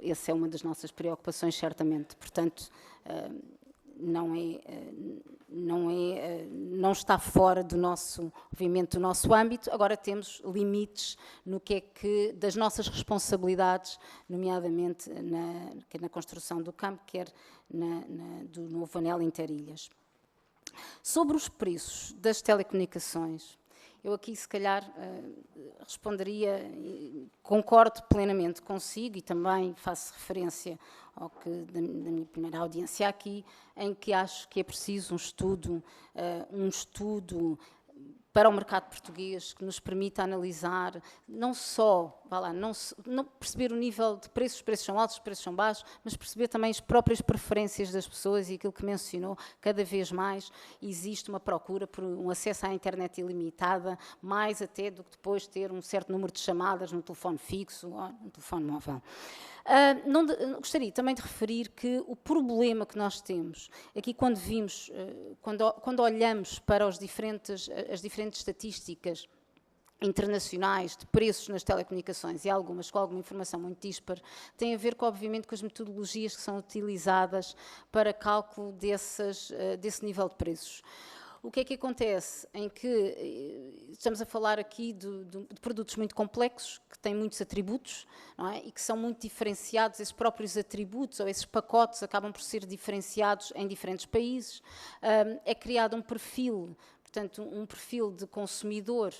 Essa é uma das nossas preocupações, certamente. Portanto, não está fora do nosso, obviamente, do nosso âmbito. Agora temos limites no que é que das nossas responsabilidades, nomeadamente quer na construção do campo, quer do novo anel Interilhas. Sobre os preços das telecomunicações Eu aqui, se calhar, responderia, concordo plenamente consigo e também faço referência ao que da minha primeira audiência aqui, em que acho que é preciso um estudo para o mercado português que nos permita analisar não só, não perceber o nível de preços, os preços são altos, os preços são baixos, mas perceber também as próprias preferências das pessoas e aquilo que mencionou, cada vez mais existe uma procura por um acesso à internet ilimitada, mais até do que depois ter um certo número de chamadas no telefone fixo ou no telefone móvel. Gostaria também de referir que o problema que nós temos aqui quando vimos, quando olhamos para as diferentes estatísticas internacionais de preços nas telecomunicações e algumas com alguma informação muito dispar, tem a ver, obviamente, com as metodologias que são utilizadas para cálculo desse nível de preços. O que é que acontece? Em que estamos a falar aqui de produtos muito complexos, que têm muitos atributos, não é? E que são muito diferenciados, esses próprios atributos ou esses pacotes acabam por ser diferenciados em diferentes países. É criado um perfil, portanto, um perfil de consumidor,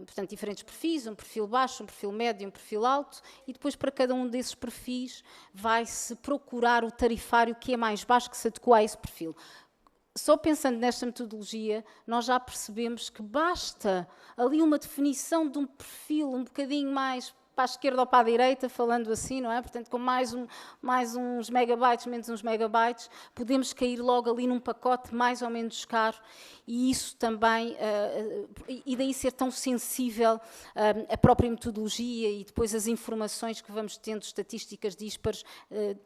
portanto, diferentes perfis, um perfil baixo, um perfil médio, um perfil alto, e depois para cada um desses perfis vai-se procurar o tarifário que é mais baixo, que se adequa a esse perfil. Só pensando nesta metodologia, nós já percebemos que basta ali uma definição de um perfil um bocadinho mais para a esquerda ou para a direita, falando assim, não é? Portanto, com mais uns megabytes, menos uns megabytes, podemos cair logo ali num pacote mais ou menos caro e isso também, e daí ser tão sensível a própria metodologia e depois as informações que vamos tendo, estatísticas dispares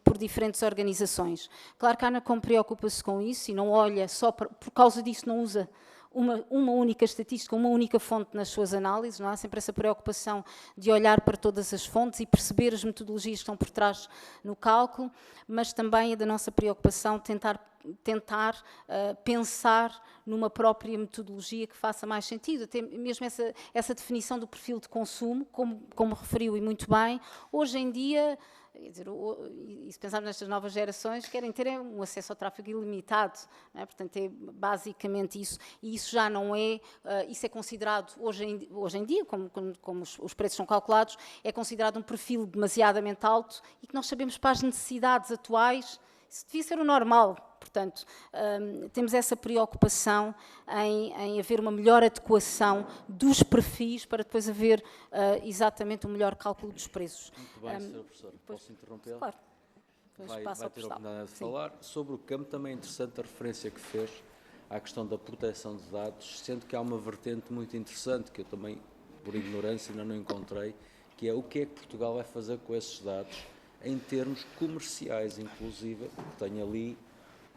por diferentes organizações. Claro que a Anacom preocupa-se com isso e não olha só por causa disso, não usa uma única estatística, uma única fonte nas suas análises, não há sempre essa preocupação de olhar para todas as fontes e perceber as metodologias que estão por trás no cálculo, mas também é da nossa preocupação tentar pensar numa própria metodologia que faça mais sentido, até mesmo essa definição do perfil de consumo, como referiu e muito bem, hoje em dia, quer dizer, e se pensarmos nestas novas gerações, querem ter um acesso ao tráfego ilimitado, não é? Portanto, é basicamente isso, e isso já não é, isso é considerado, hoje em dia, como os preços são calculados, é considerado um perfil demasiadamente alto e que nós sabemos para as necessidades atuais, isso devia ser o normal. Portanto, temos essa preocupação em haver uma melhor adequação dos perfis para depois haver exatamente um melhor cálculo dos preços. Muito bem, Sra. Professora. Posso interrompê-la? Claro. Vai ter a oportunidade de falar. Sobre o campo, também é interessante a referência que fez à questão da proteção de dados, sendo que há uma vertente muito interessante, que eu também, por ignorância, ainda não encontrei, que é o que é que Portugal vai fazer com esses dados, em termos comerciais, inclusive, tem ali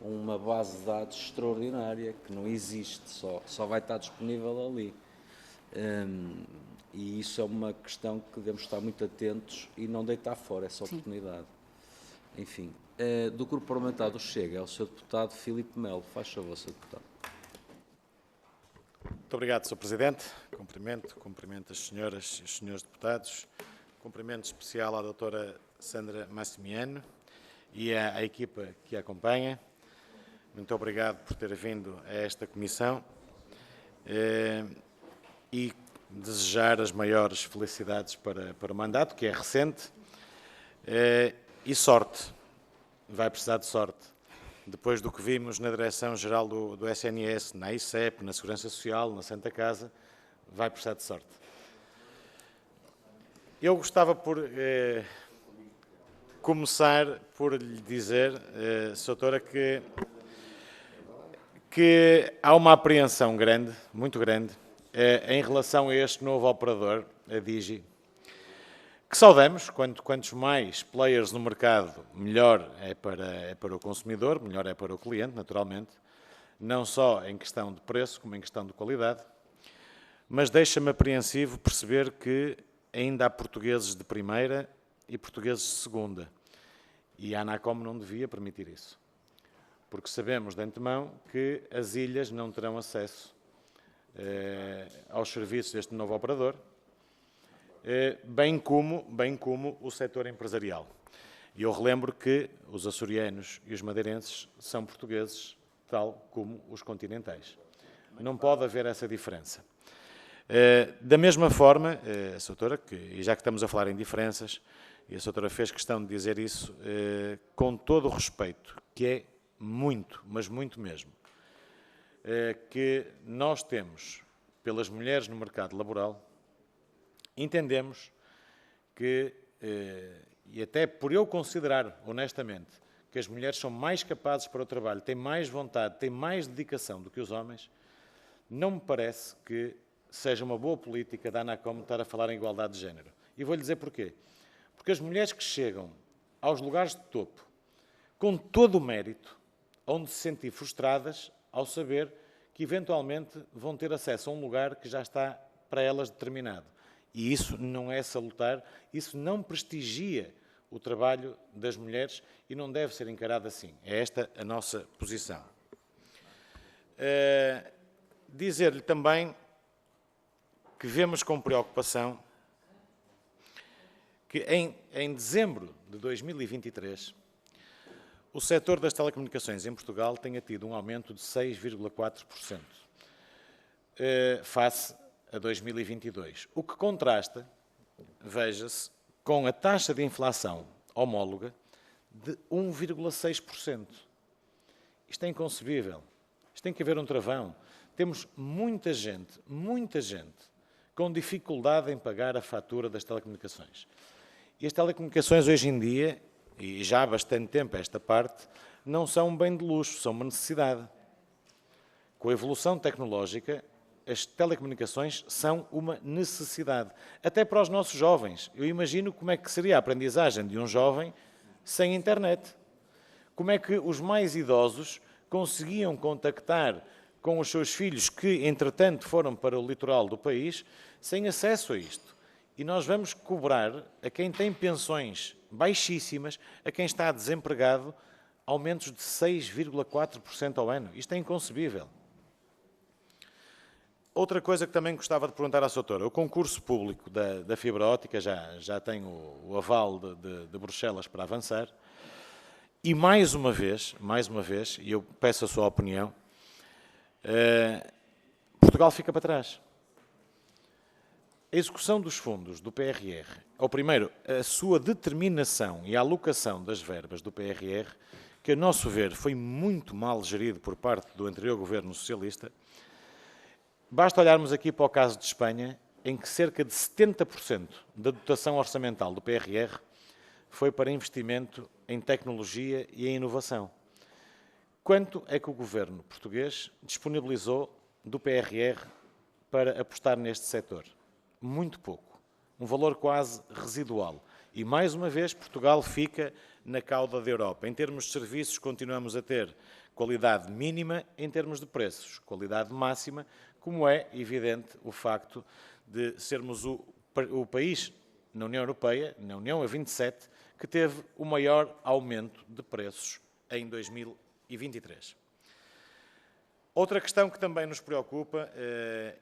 uma base de dados extraordinária, que não existe, só vai estar disponível ali. E isso é uma questão que devemos estar muito atentos e não deitar fora essa oportunidade. Enfim, do Grupo Parlamentar do Chega, é o Sr. Deputado Filipe Melo. Faz favor, Sr. Deputado. Muito obrigado, Sr. Presidente. Cumprimento as senhoras e os senhores deputados. Cumprimento especial à doutora Sandra Massimiano e à equipa que a acompanha. Muito obrigado por ter vindo a esta comissão e desejar as maiores felicidades para o mandato, que é recente, e sorte. Vai precisar de sorte. Depois do que vimos na Direção-Geral do SNS, na ICEP, na Segurança Social, na Santa Casa, vai precisar de sorte. Eu gostava por começar por lhe dizer, Sra. Doutora, que há uma apreensão grande, muito grande, em relação a este novo operador, a Digi, que saudamos, quantos mais players no mercado, melhor é para o consumidor, melhor é para o cliente, naturalmente, não só em questão de preço, como em questão de qualidade, mas deixa-me apreensivo perceber que ainda há portugueses de primeira e portugueses de segunda, e a Anacom não devia permitir isso, porque sabemos de antemão que as ilhas não terão acesso aos serviços deste novo operador, bem como o setor empresarial. E eu relembro que os açorianos e os madeirenses são portugueses, tal como os continentais. Não pode haver essa diferença. Da mesma forma, a Sra. E já que estamos a falar em diferenças, e a Sra. Fez questão de dizer isso com todo o respeito, que é muito, mas muito mesmo, que nós temos pelas mulheres no mercado laboral, entendemos que, e até por eu considerar, honestamente, que as mulheres são mais capazes para o trabalho, têm mais vontade, têm mais dedicação do que os homens, não me parece que seja uma boa política da ANACOM estar a falar em igualdade de género. E vou-lhe dizer porquê. Porque as mulheres que chegam aos lugares de topo, com todo o mérito, onde se sentem frustradas ao saber que eventualmente vão ter acesso a um lugar que já está para elas determinado. E isso não é salutar, isso não prestigia o trabalho das mulheres e não deve ser encarado assim. É esta a nossa posição. Dizer-lhe também que vemos com preocupação que em dezembro de 2023 o setor das telecomunicações em Portugal tenha tido um aumento de 6,4% face a 2022, o que contrasta, veja-se, com a taxa de inflação homóloga de 1,6%. Isto é inconcebível. Isto tem que haver um travão. Temos muita gente com dificuldade em pagar a fatura das telecomunicações. E as telecomunicações hoje em dia, e já há bastante tempo esta parte, não são um bem de luxo, são uma necessidade. Com a evolução tecnológica, as telecomunicações são uma necessidade. Até para os nossos jovens. Eu imagino como é que seria a aprendizagem de um jovem sem internet. Como é que os mais idosos conseguiam contactar com os seus filhos que, entretanto, foram para o litoral do país, sem acesso a isto. E nós vamos cobrar a quem tem pensões baixíssimas, a quem está desempregado, aumentos de 6,4% ao ano. Isto é inconcebível. Outra coisa que também gostava de perguntar à Sra. O concurso público da fibra óptica já tem o aval de Bruxelas para avançar. E mais uma vez, e eu peço a sua opinião, Portugal fica para trás. A execução dos fundos do PRR, ou primeiro, a sua determinação e a alocação das verbas do PRR, que a nosso ver foi muito mal gerido por parte do anterior governo socialista, basta olharmos aqui para o caso de Espanha, em que cerca de 70% da dotação orçamental do PRR foi para investimento em tecnologia e em inovação. Quanto é que o governo português disponibilizou do PRR para apostar neste setor? Muito pouco. Um valor quase residual. E, mais uma vez, Portugal fica na cauda da Europa. Em termos de serviços, continuamos a ter qualidade mínima, em termos de preços, qualidade máxima, como é evidente o facto de sermos o país na União Europeia, na União a 27, que teve o maior aumento de preços em 2023. Outra questão que também nos preocupa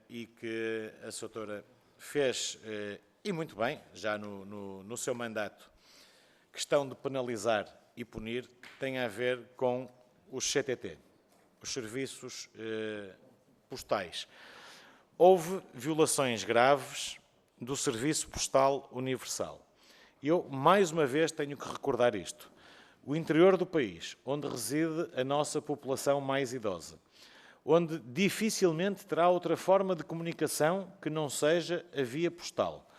e que a Sra. Fez, e muito bem, já no seu mandato, questão de penalizar e punir, tem a ver com os CTT, os serviços postais. Houve violações graves do Serviço Postal Universal. Eu, mais uma vez, tenho que recordar isto. O interior do país, onde reside a nossa população mais idosa, onde dificilmente terá outra forma de comunicação que não seja a via postal.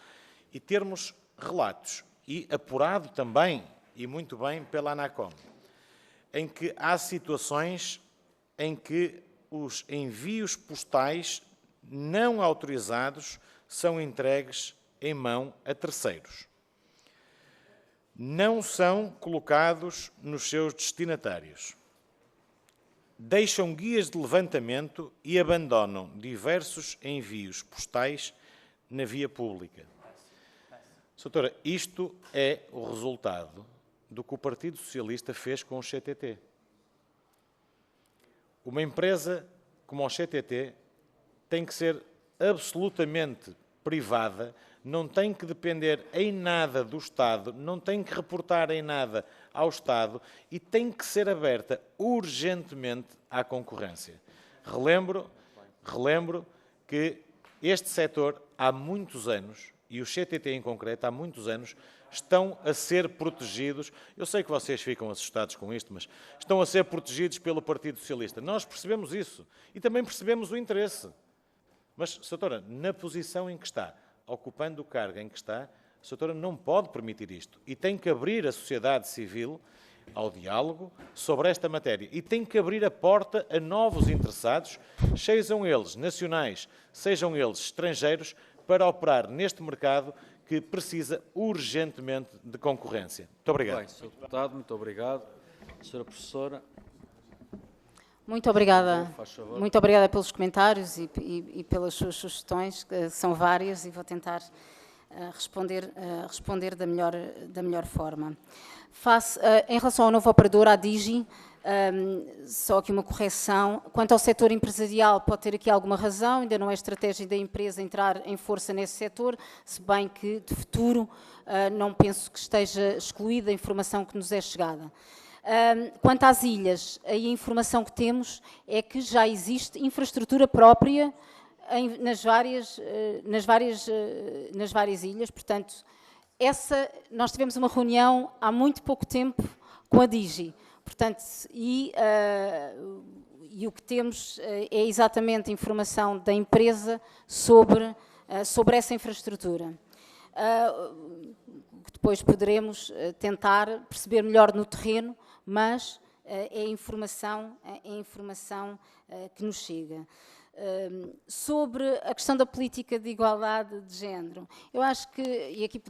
E termos relatos, e apurado também, e muito bem, pela ANACOM, em que há situações em que os envios postais não autorizados são entregues em mão a terceiros. Não são colocados nos seus destinatários. Deixam guias de levantamento e abandonam diversos envios postais na via pública. Doutora, isto é o resultado do que o Partido Socialista fez com o CTT. Uma empresa como o CTT tem que ser absolutamente privada, não tem que depender em nada do Estado, não tem que reportar em nada ao Estado e tem que ser aberta urgentemente à concorrência. Relembro que Este setor, há muitos anos, e o CTT em concreto, há muitos anos, estão a ser protegidos. Eu sei que vocês ficam assustados com isto, mas estão a ser protegidos pelo Partido Socialista. Nós percebemos isso e também percebemos o interesse. Mas, Sra. Na posição em que está, ocupando o cargo em que está, a Sra. Não pode permitir isto e tem que abrir a sociedade civil ao diálogo sobre esta matéria e tem que abrir a porta a novos interessados, sejam eles nacionais, sejam eles estrangeiros, para operar neste mercado que precisa urgentemente de concorrência. Muito obrigado. Bem, Sr. Deputado, muito obrigado. Sra. Professora. Muito obrigada. Faz favor. Muito obrigada pelos comentários e pelas suas sugestões, que são várias, e vou tentar responder da melhor forma. Em relação ao novo operador, à Digi, só aqui uma correção. Quanto ao setor empresarial, pode ter aqui alguma razão, ainda não é estratégia da empresa entrar em força nesse setor, se bem que, de futuro, não penso que esteja excluída a informação que nos é chegada. Quanto às ilhas, aí a informação que temos é que já existe infraestrutura própria nas várias ilhas, portanto, nós tivemos uma reunião há muito pouco tempo com a Digi, portanto, e o que temos é exatamente informação da empresa sobre essa infraestrutura. Que depois poderemos tentar perceber melhor no terreno, mas é a informação que nos chega. Sobre a questão da política de igualdade de género, eu acho que, e aqui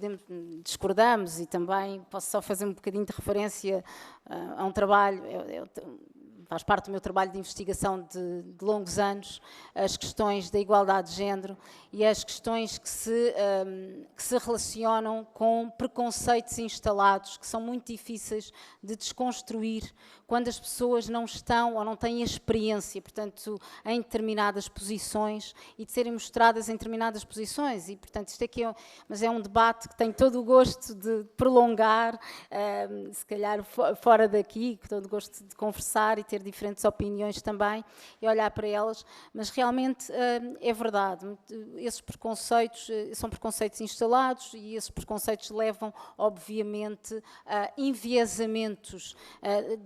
discordamos, e também posso só fazer um bocadinho de referência a um trabalho, faz parte do meu trabalho de investigação de longos anos, as questões da igualdade de género e as questões que se relacionam com preconceitos instalados, que são muito difíceis de desconstruir quando as pessoas não estão ou não têm experiência, portanto, em determinadas posições e de serem mostradas em determinadas posições. E, portanto, isto aqui mas é um debate que tenho todo o gosto de prolongar, se calhar fora daqui, que todo o gosto de conversar e ter diferentes opiniões também e olhar para elas, mas realmente é verdade, esses preconceitos são preconceitos instalados e esses preconceitos levam, obviamente, a enviesamentos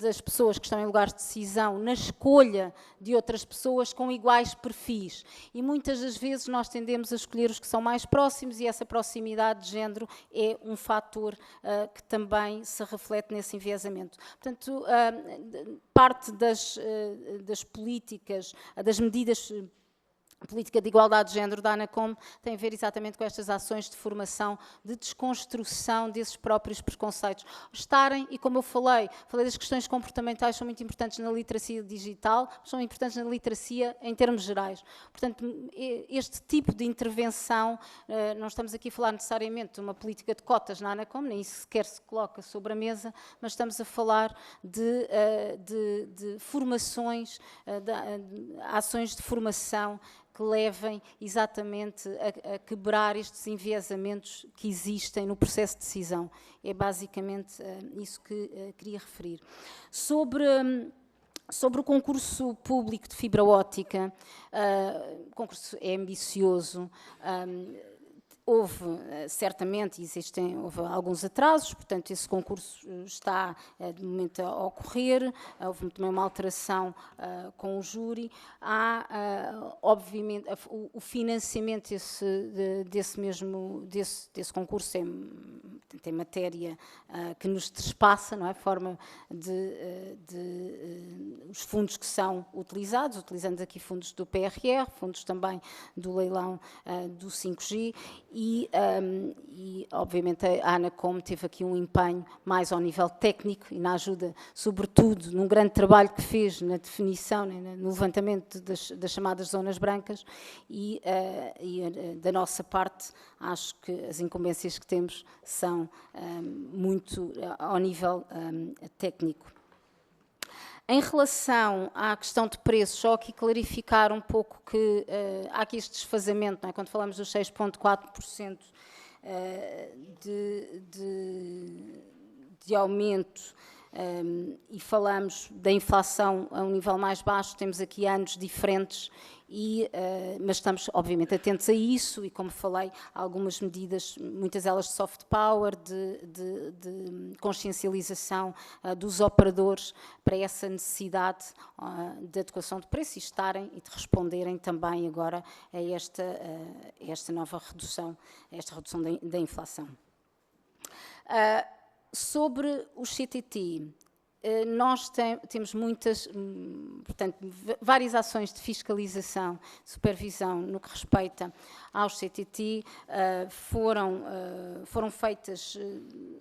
das pessoas que estão em lugares de decisão na escolha de outras pessoas com iguais perfis, e muitas das vezes nós tendemos a escolher os que são mais próximos, e essa proximidade de género é um fator que também se reflete nesse enviesamento. Portanto, parte das políticas, das medidas, a política de igualdade de género da ANACOM tem a ver exatamente com estas ações de formação, de desconstrução desses próprios preconceitos. E como eu falei das questões comportamentais, são muito importantes na literacia digital, são importantes na literacia em termos gerais. Portanto, este tipo de intervenção, não estamos aqui a falar necessariamente de uma política de cotas na ANACOM, nem isso sequer se coloca sobre a mesa, mas estamos a falar de formações, de ações de formação que levem exatamente a quebrar estes enviesamentos que existem no processo de decisão. É basicamente isso que queria referir. Sobre o concurso público de fibra óptica, o concurso é ambicioso. Houve, certamente, houve alguns atrasos, portanto, esse concurso está, de momento, a ocorrer. Houve também uma alteração com o júri. Há, obviamente, o financiamento desse concurso tem matéria que nos trespassa, não é? A forma os fundos que são utilizados, utilizando aqui fundos do PRR, fundos também do leilão do 5G, e, obviamente, a ANACOM teve aqui um empenho mais ao nível técnico e na ajuda, sobretudo, num grande trabalho que fez na definição, no levantamento das chamadas zonas brancas, e da nossa parte, acho que as incumbências que temos são muito ao nível técnico. Em relação à questão de preços, só aqui clarificar um pouco que há aqui este desfazamento, não é? Quando falamos dos 6,4% de aumento, e falamos da inflação a um nível mais baixo, temos aqui anos diferentes, mas estamos obviamente atentos a isso e, como falei, algumas medidas, muitas delas de soft power, de consciencialização dos operadores para essa necessidade de adequação de preço e de responderem também agora a esta nova redução, a esta redução da inflação. Sobre o CTT, nós temos várias ações de fiscalização, supervisão no que respeita aos CTT. Foram feitas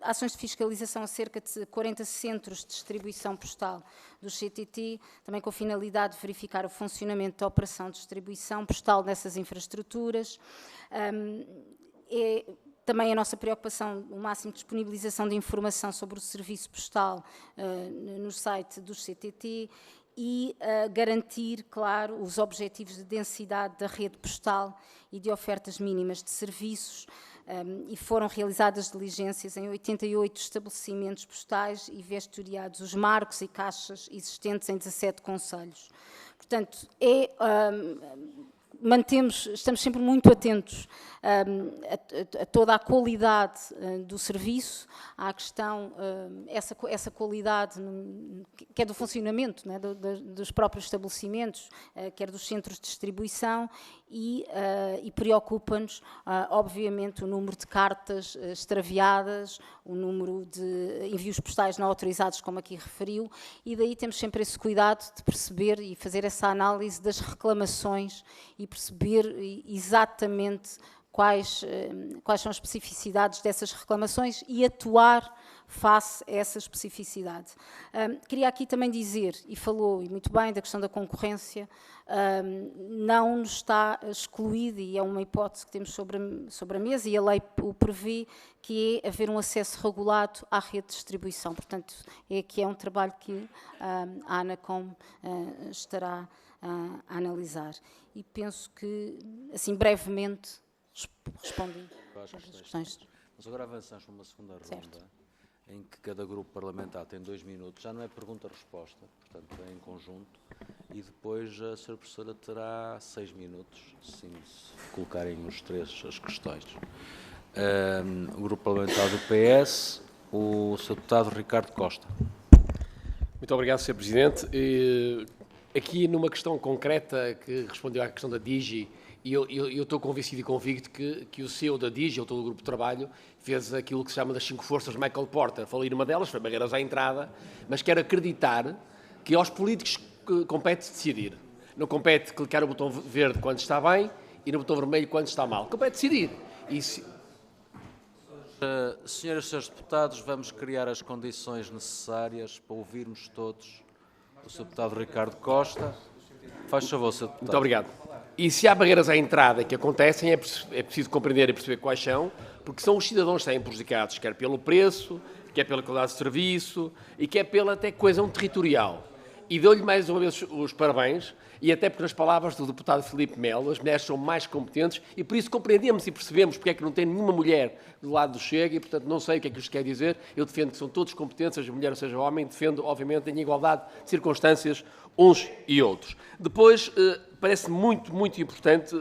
ações de fiscalização a cerca de 40 centros de distribuição postal do CTT, também com a finalidade de verificar o funcionamento da operação de distribuição postal nessas infraestruturas. Também a nossa preocupação, o máximo de disponibilização de informação sobre o serviço postal no site do CTT e garantir, claro, os objetivos de densidade da rede postal e de ofertas mínimas de serviços. E foram realizadas diligências em 88 estabelecimentos postais e vistoriados os marcos e caixas existentes em 17 concelhos. Portanto, estamos sempre muito atentos a toda a qualidade do serviço, à questão, essa qualidade, quer do funcionamento, né, dos próprios estabelecimentos, quer dos centros de distribuição, e preocupa-nos, obviamente, o número de cartas extraviadas, o número de envios postais não autorizados, como aqui referiu, e daí temos sempre esse cuidado de perceber e fazer essa análise das reclamações e perceber exatamente quais são as especificidades dessas reclamações e atuar face a essa especificidade. Queria aqui também dizer, e falou e muito bem, da questão da concorrência, não nos está excluída, e é uma hipótese que temos sobre a mesa, e a lei o prevê, que é haver um acesso regulado à rede de distribuição. Portanto, é um trabalho que a ANACOM estará a analisar. E penso que, assim, brevemente, respondi às questões. Mas agora avançamos para uma segunda ronda, Certo. em que cada grupo parlamentar tem 2 minutos, já não é pergunta-resposta, portanto é em conjunto, e depois a Sra. Professora terá 6 minutos, se colocarem os três as questões. O grupo parlamentar do PS, o Sr. Deputado Ricardo Costa. Muito obrigado, Sr. Presidente. Aqui numa questão concreta que respondeu à questão da DIGI, e eu estou convencido e convicto que o CEO da DIGI, ou todo o grupo de trabalho, fez aquilo que se chama das 5 forças de Michael Porter. Falei numa delas, foi barreiras à entrada, mas quero acreditar que aos políticos compete decidir. Não compete clicar o botão verde quando está bem e no botão vermelho quando está mal. Compete decidir. Senhoras e senhores deputados, vamos criar as condições necessárias para ouvirmos todos o Sr. Deputado Ricardo Costa. Faz favor, Sr. Deputado. Muito obrigado. E se há barreiras à entrada que acontecem, é preciso compreender e perceber quais são, porque são os cidadãos que saem prejudicados, quer pelo preço, quer pela qualidade de serviço e quer pela até coesão territorial. E dou-lhe mais uma vez os parabéns, e até porque, nas palavras do deputado Filipe Melo, as mulheres são mais competentes e por isso compreendemos e percebemos porque é que não tem nenhuma mulher do lado do Chega e, portanto, não sei o que é que isto quer dizer. Eu defendo que são todos competentes, seja mulher ou seja homem, defendo, obviamente, em igualdade de circunstâncias uns e outros. Depois, parece muito, muito importante,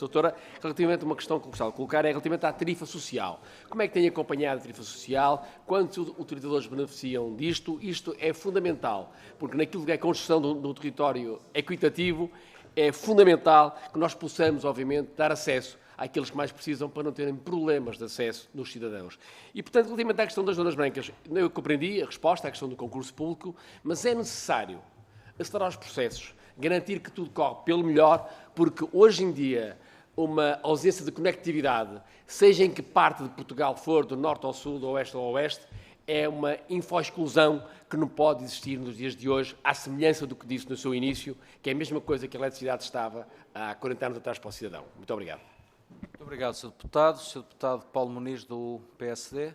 Doutora, relativamente a uma questão que gostava de colocar, é relativamente à tarifa social. Como é que tem acompanhado a tarifa social? Quantos utilizadores beneficiam disto? Isto é fundamental, porque naquilo que é a construção do território equitativo, é fundamental que nós possamos, obviamente, dar acesso àqueles que mais precisam para não terem problemas de acesso dos cidadãos. E, portanto, relativamente à questão das zonas brancas, eu compreendi a resposta à questão do concurso público, mas é necessário acelerar os processos, garantir que tudo corre pelo melhor, porque hoje em dia uma ausência de conectividade, seja em que parte de Portugal for, do norte ao sul, do oeste ao oeste, é uma info-exclusão que não pode existir nos dias de hoje, à semelhança do que disse no seu início, que é a mesma coisa que a eletricidade estava há 40 anos atrás para o cidadão. Muito obrigado. Muito obrigado, Sr. Deputado. Sr. Deputado Paulo Muniz, do PSD.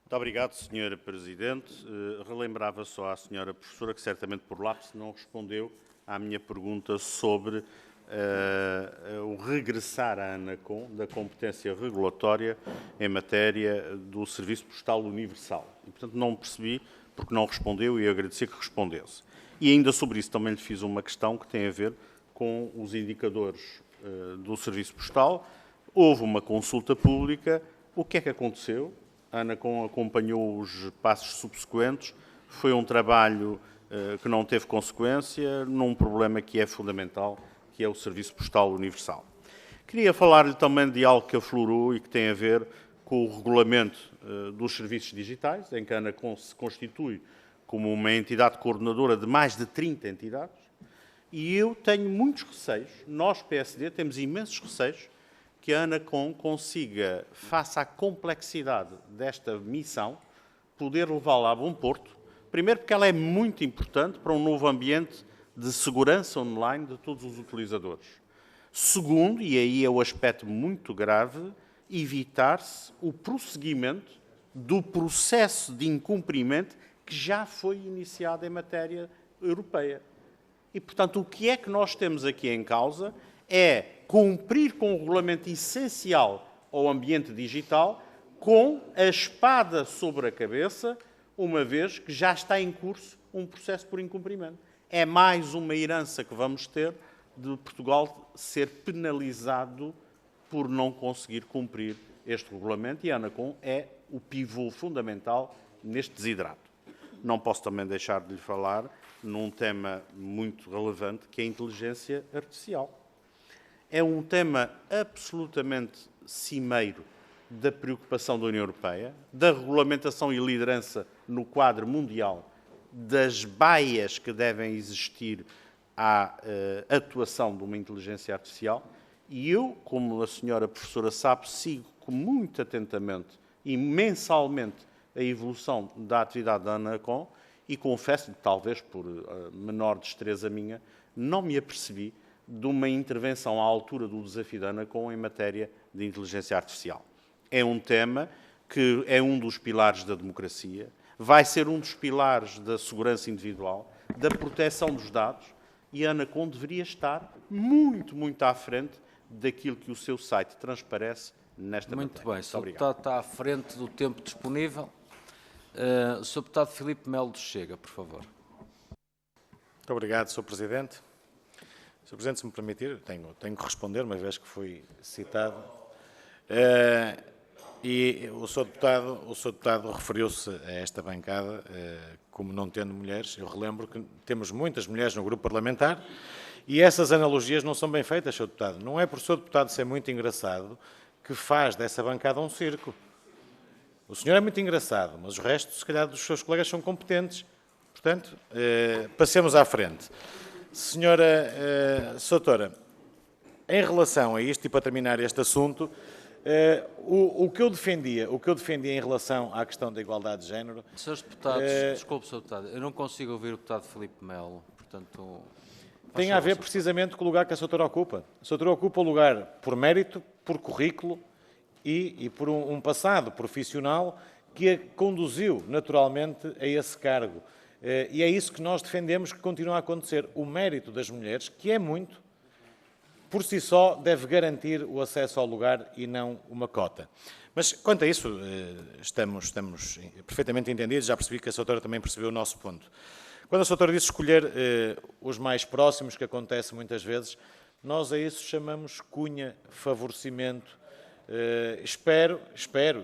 Muito obrigado, Sr. Presidente. Relembrava só à Sra. Professora que certamente por lápis não respondeu à minha pergunta sobre o regressar à ANACOM da competência regulatória em matéria do Serviço Postal Universal. E, portanto, não percebi porque não respondeu e agradecer que respondesse. E ainda sobre isso também lhe fiz uma questão que tem a ver com os indicadores do Serviço Postal. Houve uma consulta pública. O que é que aconteceu? A ANACOM acompanhou os passos subsequentes. Foi um trabalho que não teve consequência num problema que é fundamental, que é o Serviço Postal Universal. Queria falar-lhe também de algo que aflorou e que tem a ver com o regulamento dos serviços digitais, em que a ANACOM se constitui como uma entidade coordenadora de mais de 30 entidades, e eu tenho muitos receios, nós, PSD, temos imensos receios, que a ANACOM consiga, face à complexidade desta missão, poder levá-la a bom porto. Primeiro porque ela é muito importante para um novo ambiente de segurança online de todos os utilizadores. Segundo, e aí é o aspecto muito grave, evitar-se o prosseguimento do processo de incumprimento que já foi iniciado em matéria europeia. E, portanto, o que é que nós temos aqui em causa é cumprir com o regulamento essencial ao ambiente digital com a espada sobre a cabeça, uma vez que já está em curso um processo por incumprimento. É mais uma herança que vamos ter de Portugal ser penalizado por não conseguir cumprir este regulamento, e a ANACOM é o pivô fundamental neste desidrato. Não posso também deixar de lhe falar num tema muito relevante, que é a inteligência artificial. É um tema absolutamente cimeiro da preocupação da União Europeia, da regulamentação e liderança no quadro mundial, das baias que devem existir à atuação de uma inteligência artificial. E eu, como a senhora professora sabe, sigo muito atentamente e mensalmente a evolução da atividade da ANACOM e confesso-lhe, talvez por menor destreza minha, não me apercebi de uma intervenção à altura do desafio da ANACOM em matéria de inteligência artificial. É um tema que é um dos pilares da democracia, vai ser um dos pilares da segurança individual, da proteção dos dados, e a ANACOM deveria estar muito, muito à frente daquilo que o seu site transparece nesta matéria. Muito bem, o Sr. Deputado está à frente do tempo disponível. O Sr. Deputado Filipe Melo Chega, por favor. Muito obrigado, Sr. Presidente. Sr. Presidente, se me permitir, tenho que responder, uma vez que fui citado. E o Sr. Deputado referiu-se a esta bancada como não tendo mulheres. Eu relembro que temos muitas mulheres no grupo parlamentar e essas analogias não são bem feitas, Sr. Deputado. Não é por o Sr. Deputado ser muito engraçado que faz dessa bancada um circo. O senhor é muito engraçado, mas os restos, se calhar, dos seus colegas são competentes. Portanto, passemos à frente. Senhora Soutora, em relação a isto, e para terminar este assunto, o que eu defendia em relação à questão da igualdade de género... Senhores deputados, desculpe, Sr. Deputado, eu não consigo ouvir o deputado Filipe Melo, portanto... Tem a ver precisamente com o lugar que a Soutora ocupa. A Soutora ocupa o lugar por mérito, por currículo e por um passado profissional que a conduziu naturalmente a esse cargo. E é isso que nós defendemos que continue a acontecer. O mérito das mulheres, que é muito, por si só deve garantir o acesso ao lugar e não uma cota. Mas, quanto a isso, estamos perfeitamente entendidos. Já percebi que a Soutora também percebeu o nosso ponto. Quando a Soutora disse escolher os mais próximos, que acontece muitas vezes, nós a isso chamamos cunha, favorecimento. Espero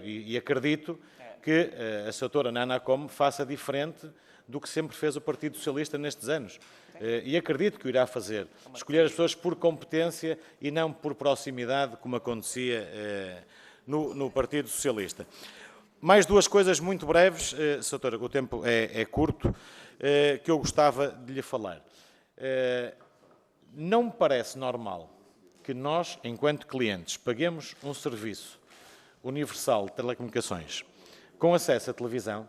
e acredito que a Soutora na ANACOM faça diferente do que sempre fez o Partido Socialista nestes anos. E acredito que o irá fazer. Escolher as pessoas por competência e não por proximidade, como acontecia no Partido Socialista. Mais duas coisas muito breves, Soutora, o tempo é curto, que eu gostava de lhe falar. Não me parece normal que nós, enquanto clientes, paguemos um serviço universal de telecomunicações com acesso à televisão,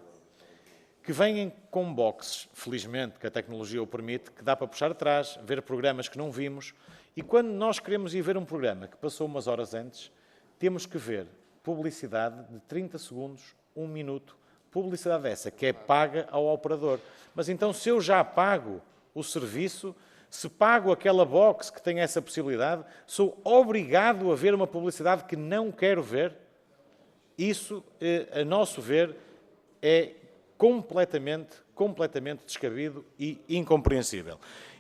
que vêm com boxes, felizmente, que a tecnologia o permite, que dá para puxar atrás, ver programas que não vimos, e quando nós queremos ir ver um programa que passou umas horas antes, temos que ver publicidade de 30 segundos, 1 minuto, publicidade essa que é paga ao operador. Mas então, se eu já pago o serviço, Se pago aquela box que tem essa possibilidade, sou obrigado a ver uma publicidade que não quero ver? Isso, a nosso ver, é completamente descabido e incompreensível.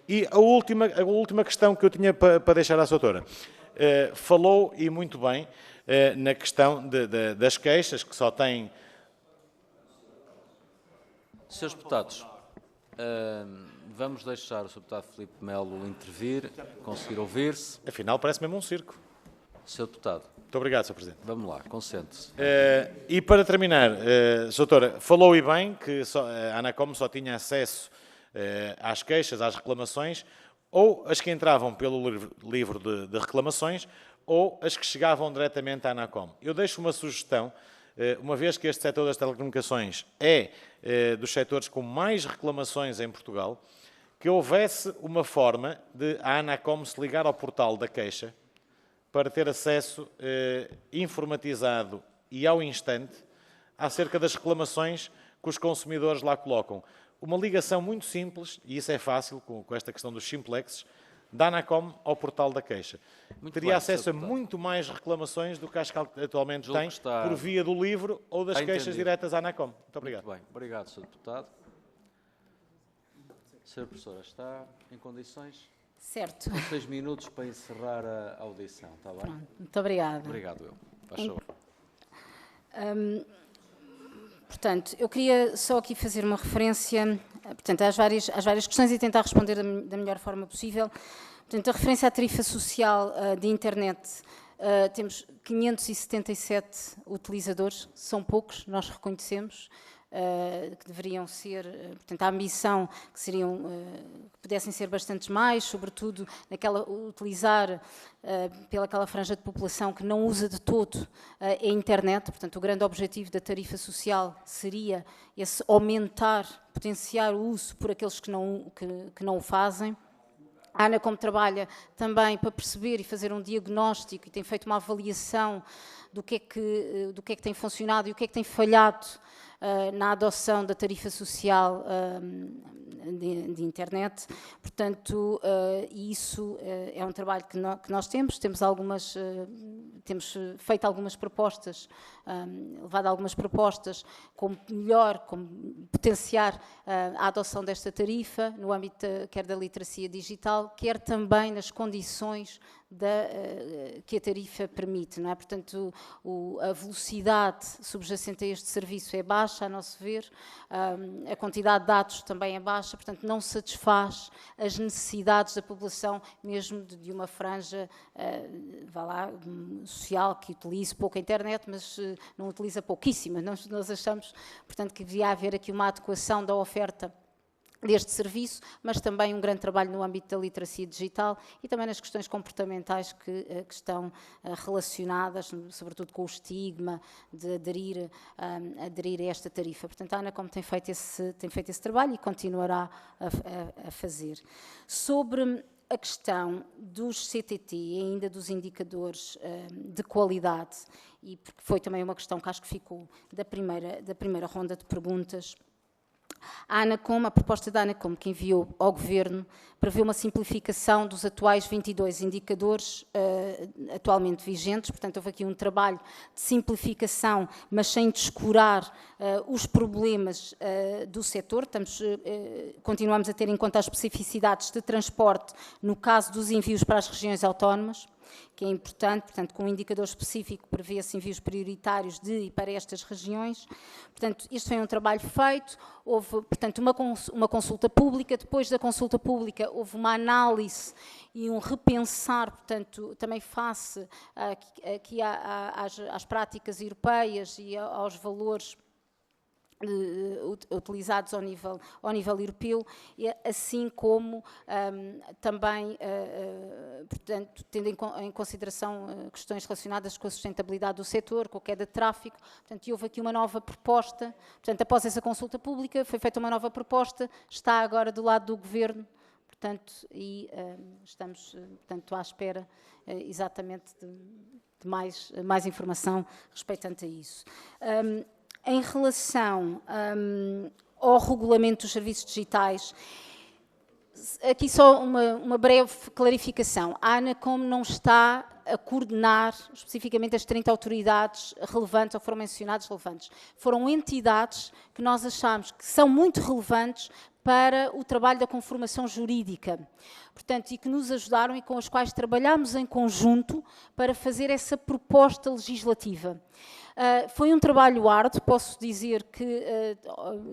E a última questão que eu tinha para deixar à Sra. Doutora. Falou, e muito bem, na questão das queixas, que só têm... Senhores deputados, vamos deixar o Sr. Deputado Filipe Melo intervir, conseguir ouvir-se. Afinal, parece mesmo um circo. Sr. Deputado, Muito obrigado, Sr. Presidente. vamos lá, concentre-se. E para terminar, Sra. Doutora, falou e bem que a ANACOM só tinha acesso às queixas, às reclamações, ou as que entravam pelo livro de reclamações, ou as que chegavam diretamente à ANACOM. Eu deixo uma sugestão, uma vez que este setor das telecomunicações é dos setores com mais reclamações em Portugal, que houvesse uma forma de a ANACOM se ligar ao portal da queixa para ter acesso informatizado e ao instante acerca das reclamações que os consumidores lá colocam. Uma ligação muito simples, e isso é fácil com esta questão dos simplexes, da ANACOM ao portal da queixa. Teria acesso a muito mais reclamações do que as que atualmente tem, por via do livro ou das queixas diretas à ANACOM. Muito obrigado. Muito bem, obrigado, Sr. Deputado. Sra. Professora, está em condições? Certo. 6 minutos para encerrar a audição, está bem? Pronto, muito obrigada. Obrigado, eu. Faz favor. Portanto, eu queria só aqui fazer uma referência, portanto, às várias questões e tentar responder da melhor forma possível. Portanto, a referência à tarifa social de internet, temos 577 utilizadores, são poucos, nós reconhecemos, que deveriam ser, portanto, a ambição que seriam, que pudessem ser bastantes mais, sobretudo utilizar pelaquela franja de população que não usa de todo a internet. Portanto, o grande objetivo da tarifa social seria esse aumentar, potenciar o uso por aqueles que não o fazem. A ANACOM trabalha também para perceber e fazer um diagnóstico e tem feito uma avaliação do que é que tem funcionado e o que é que tem falhado na adoção da tarifa social de internet. Portanto, isso é um trabalho que nós temos feito algumas propostas, levado algumas propostas como potenciar a adoção desta tarifa no âmbito quer da literacia digital, quer também nas condições que a tarifa permite, não é? Portanto, a velocidade subjacente a este serviço é baixa, a nosso ver, a quantidade de dados também é baixa, portanto, não satisfaz as necessidades da população, mesmo de uma franja, social, que utilize pouco a internet, mas não utiliza pouquíssima. Nós achamos, portanto, que devia haver aqui uma adequação da oferta deste serviço, mas também um grande trabalho no âmbito da literacia digital e também nas questões comportamentais que estão relacionadas, sobretudo com o estigma de aderir a esta tarifa. Portanto, a ANACOM tem feito esse trabalho e continuará a fazer. Sobre a questão dos CTT e ainda dos indicadores de qualidade, e porque foi também uma questão que acho que ficou da primeira ronda de perguntas, a proposta da ANACOM que enviou ao Governo prevê uma simplificação dos atuais 22 indicadores atualmente vigentes. Portanto, houve aqui um trabalho de simplificação, mas sem descurar os problemas do setor. Continuamos a ter em conta as especificidades de transporte no caso dos envios para as regiões autónomas, que é importante, portanto, com um indicador específico prevê-se envios prioritários de e para estas regiões. Portanto, isto foi um trabalho feito, houve, portanto, uma consulta pública, depois da consulta pública houve uma análise e um repensar, portanto, também face aqui às práticas europeias e aos valores utilizados ao nível europeu, assim como também, portanto, tendo em consideração questões relacionadas com a sustentabilidade do setor, com a queda de tráfego. Portanto, houve aqui uma nova proposta. Portanto, após essa consulta pública, foi feita uma nova proposta, está agora do lado do Governo, portanto, e estamos, portanto, à espera exatamente de mais informação respeitante a isso. Em relação ao regulamento dos serviços digitais, Aqui só uma breve clarificação. A ANACOM não está a coordenar especificamente as 30 autoridades relevantes, ou foram mencionadas relevantes. Foram entidades que nós achamos que são muito relevantes para o trabalho da conformação jurídica. Portanto, e que nos ajudaram e com as quais trabalhamos em conjunto para fazer essa proposta legislativa. Foi um trabalho árduo, posso dizer que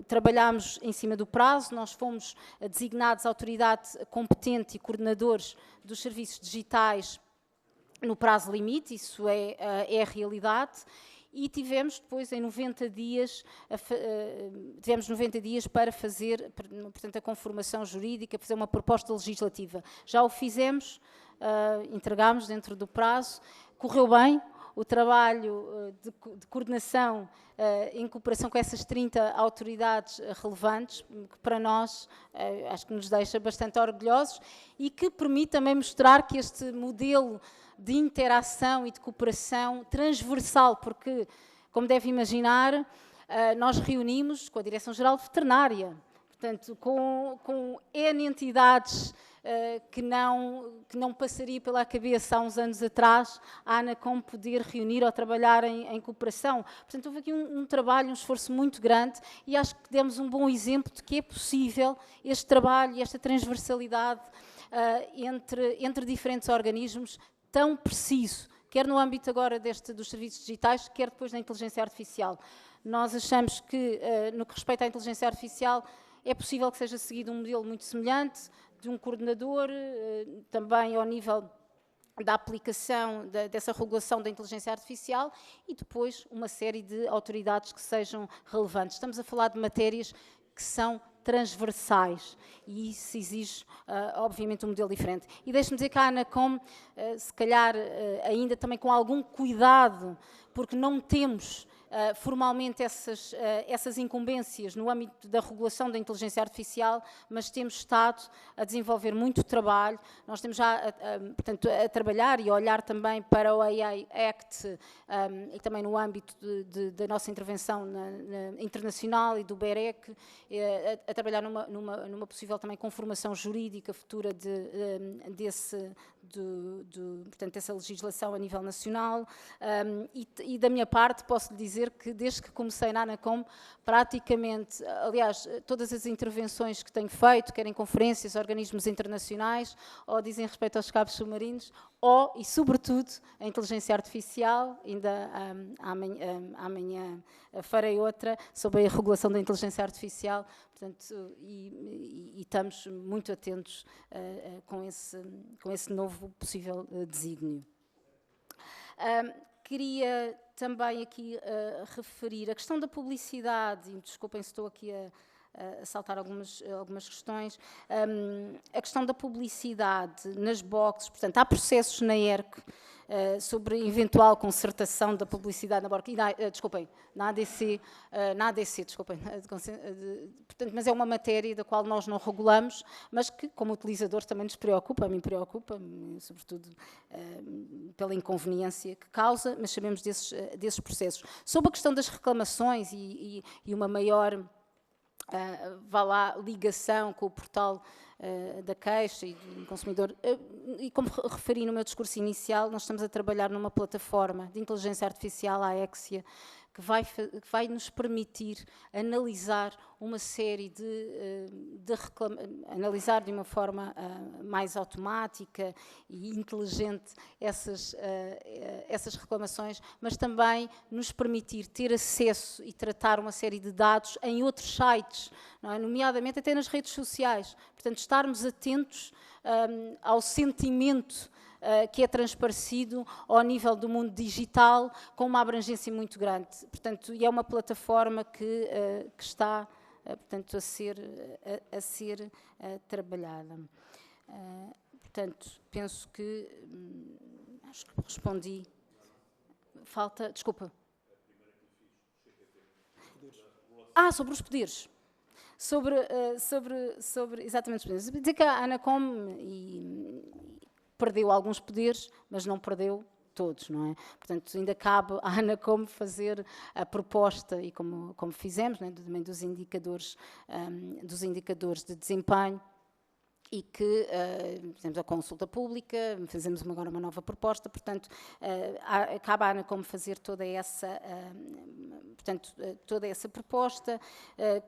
trabalhámos em cima do prazo, nós fomos designados autoridade competente e coordenadores dos serviços digitais no prazo limite, isso é a realidade, e tivemos depois em 90 dias, para fazer, portanto, a conformação jurídica, fazer uma proposta legislativa. Já o fizemos, entregámos dentro do prazo, correu bem. O trabalho de coordenação em cooperação com essas 30 autoridades relevantes, que para nós acho que nos deixa bastante orgulhosos e que permite também mostrar que este modelo de interação e de cooperação transversal, porque, como deve imaginar, nós reunimos com a Direção-Geral Veterinária, portanto, com N entidades que não passaria pela cabeça há uns anos atrás a ANACOM poder reunir ou trabalhar em cooperação. Portanto, houve aqui um trabalho, um esforço muito grande e acho que demos um bom exemplo de que é possível este trabalho e esta transversalidade entre diferentes organismos tão preciso, quer no âmbito agora dos serviços digitais, quer depois da inteligência artificial. Nós achamos que, no que respeita à inteligência artificial, é possível que seja seguido um modelo muito semelhante, de um coordenador, também ao nível da aplicação dessa regulação da inteligência artificial e depois uma série de autoridades que sejam relevantes. Estamos a falar de matérias que são transversais e isso exige, obviamente, um modelo diferente. E deixe-me dizer que a ANACOM, se calhar ainda também com algum cuidado, porque não temos formalmente essas incumbências no âmbito da regulação da inteligência artificial, mas temos estado a desenvolver muito trabalho. Nós temos já, portanto, a trabalhar e a olhar também para o AI Act e também no âmbito da nossa intervenção internacional e do BEREC, a trabalhar numa possível também conformação jurídica futura portanto, dessa legislação a nível nacional. E da minha parte posso lhe dizer que desde que comecei na ANACOM, praticamente, aliás, todas as intervenções que tenho feito, quer em conferências, organismos internacionais, ou dizem respeito aos cabos submarinos, e sobretudo a inteligência artificial, ainda amanhã farei outra sobre a regulação da inteligência artificial, portanto, e estamos muito atentos com esse novo possível desígnio. Queria também aqui referir a questão da publicidade, e desculpem se estou aqui a saltar algumas questões, a questão da publicidade nas boxes, portanto, há processos na ERC sobre eventual concertação da publicidade na box, na ADC, desculpem, portanto, mas é uma matéria da qual nós não regulamos, mas que, como utilizadores, também nos preocupa, a mim preocupa, sobretudo pela inconveniência que causa, mas sabemos desses processos. Sobre a questão das reclamações e uma maior ligação com o portal da queixa e do consumidor. E como referi no meu discurso inicial, nós estamos a trabalhar numa plataforma de inteligência artificial, a Axia, que vai nos permitir analisar uma série analisar de uma forma mais automática e inteligente essas reclamações, mas também nos permitir ter acesso e tratar uma série de dados em outros sites, não é? Nomeadamente até nas redes sociais. Portanto, estarmos atentos ao sentimento que é transparecido ao nível do mundo digital com uma abrangência muito grande. Portanto, e é uma plataforma que está, portanto, a ser trabalhada. Portanto, penso que acho que respondi. Falta, desculpa. Sobre os poderes. Exatamente os poderes. Dizer que a ANACOM perdeu alguns poderes, mas não perdeu todos, não é? Portanto, ainda cabe à ANACOM fazer a proposta, e como fizemos, não é? Também dos indicadores de desempenho, e que fizemos a consulta pública, fazemos agora uma nova proposta, portanto, acaba a ANACOM fazer toda essa, toda essa proposta.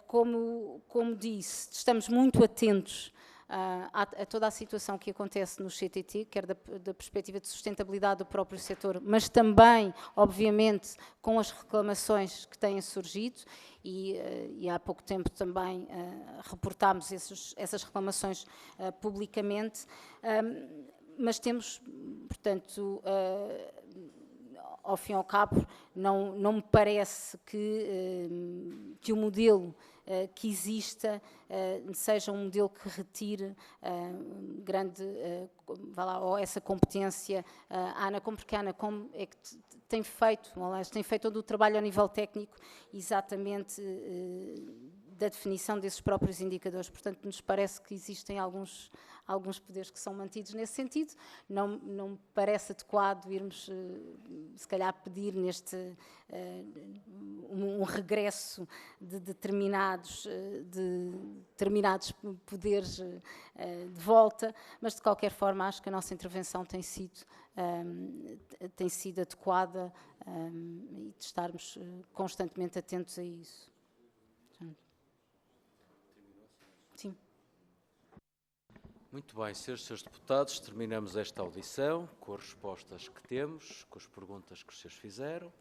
Como disse, estamos muito atentos a toda a situação que acontece no CTT, quer da perspectiva de sustentabilidade do próprio setor, mas também, obviamente, com as reclamações que têm surgido, e há pouco tempo também reportámos essas reclamações publicamente, mas temos, portanto, ao fim e ao cabo, não me parece que o modelo que exista seja um modelo que retire ou essa competência à ANACOM, porque a ANACOM é que tem feito todo o trabalho ao nível técnico, exatamente da definição desses próprios indicadores. Portanto, nos parece que existem alguns poderes que são mantidos nesse sentido. Não me parece adequado irmos, se calhar, pedir um regresso de determinados poderes de volta, mas, de qualquer forma, acho que a nossa intervenção tem sido adequada e de estarmos constantemente atentos a isso. Sim. Muito bem, senhores deputados, terminamos esta audição com as respostas que temos, com as perguntas que os senhores fizeram,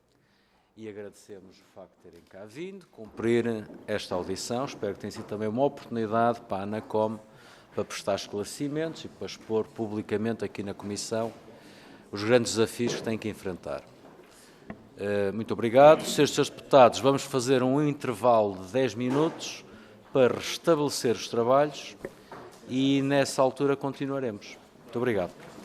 e agradecemos o facto de terem cá vindo, cumprir esta audição. Espero que tenha sido também uma oportunidade para a ANACOM para prestar esclarecimentos e para expor publicamente aqui na Comissão os grandes desafios que têm que enfrentar. Muito obrigado. Senhores deputados, vamos fazer um intervalo de 10 minutos para restabelecer os trabalhos e, nessa altura, continuaremos. Muito obrigado.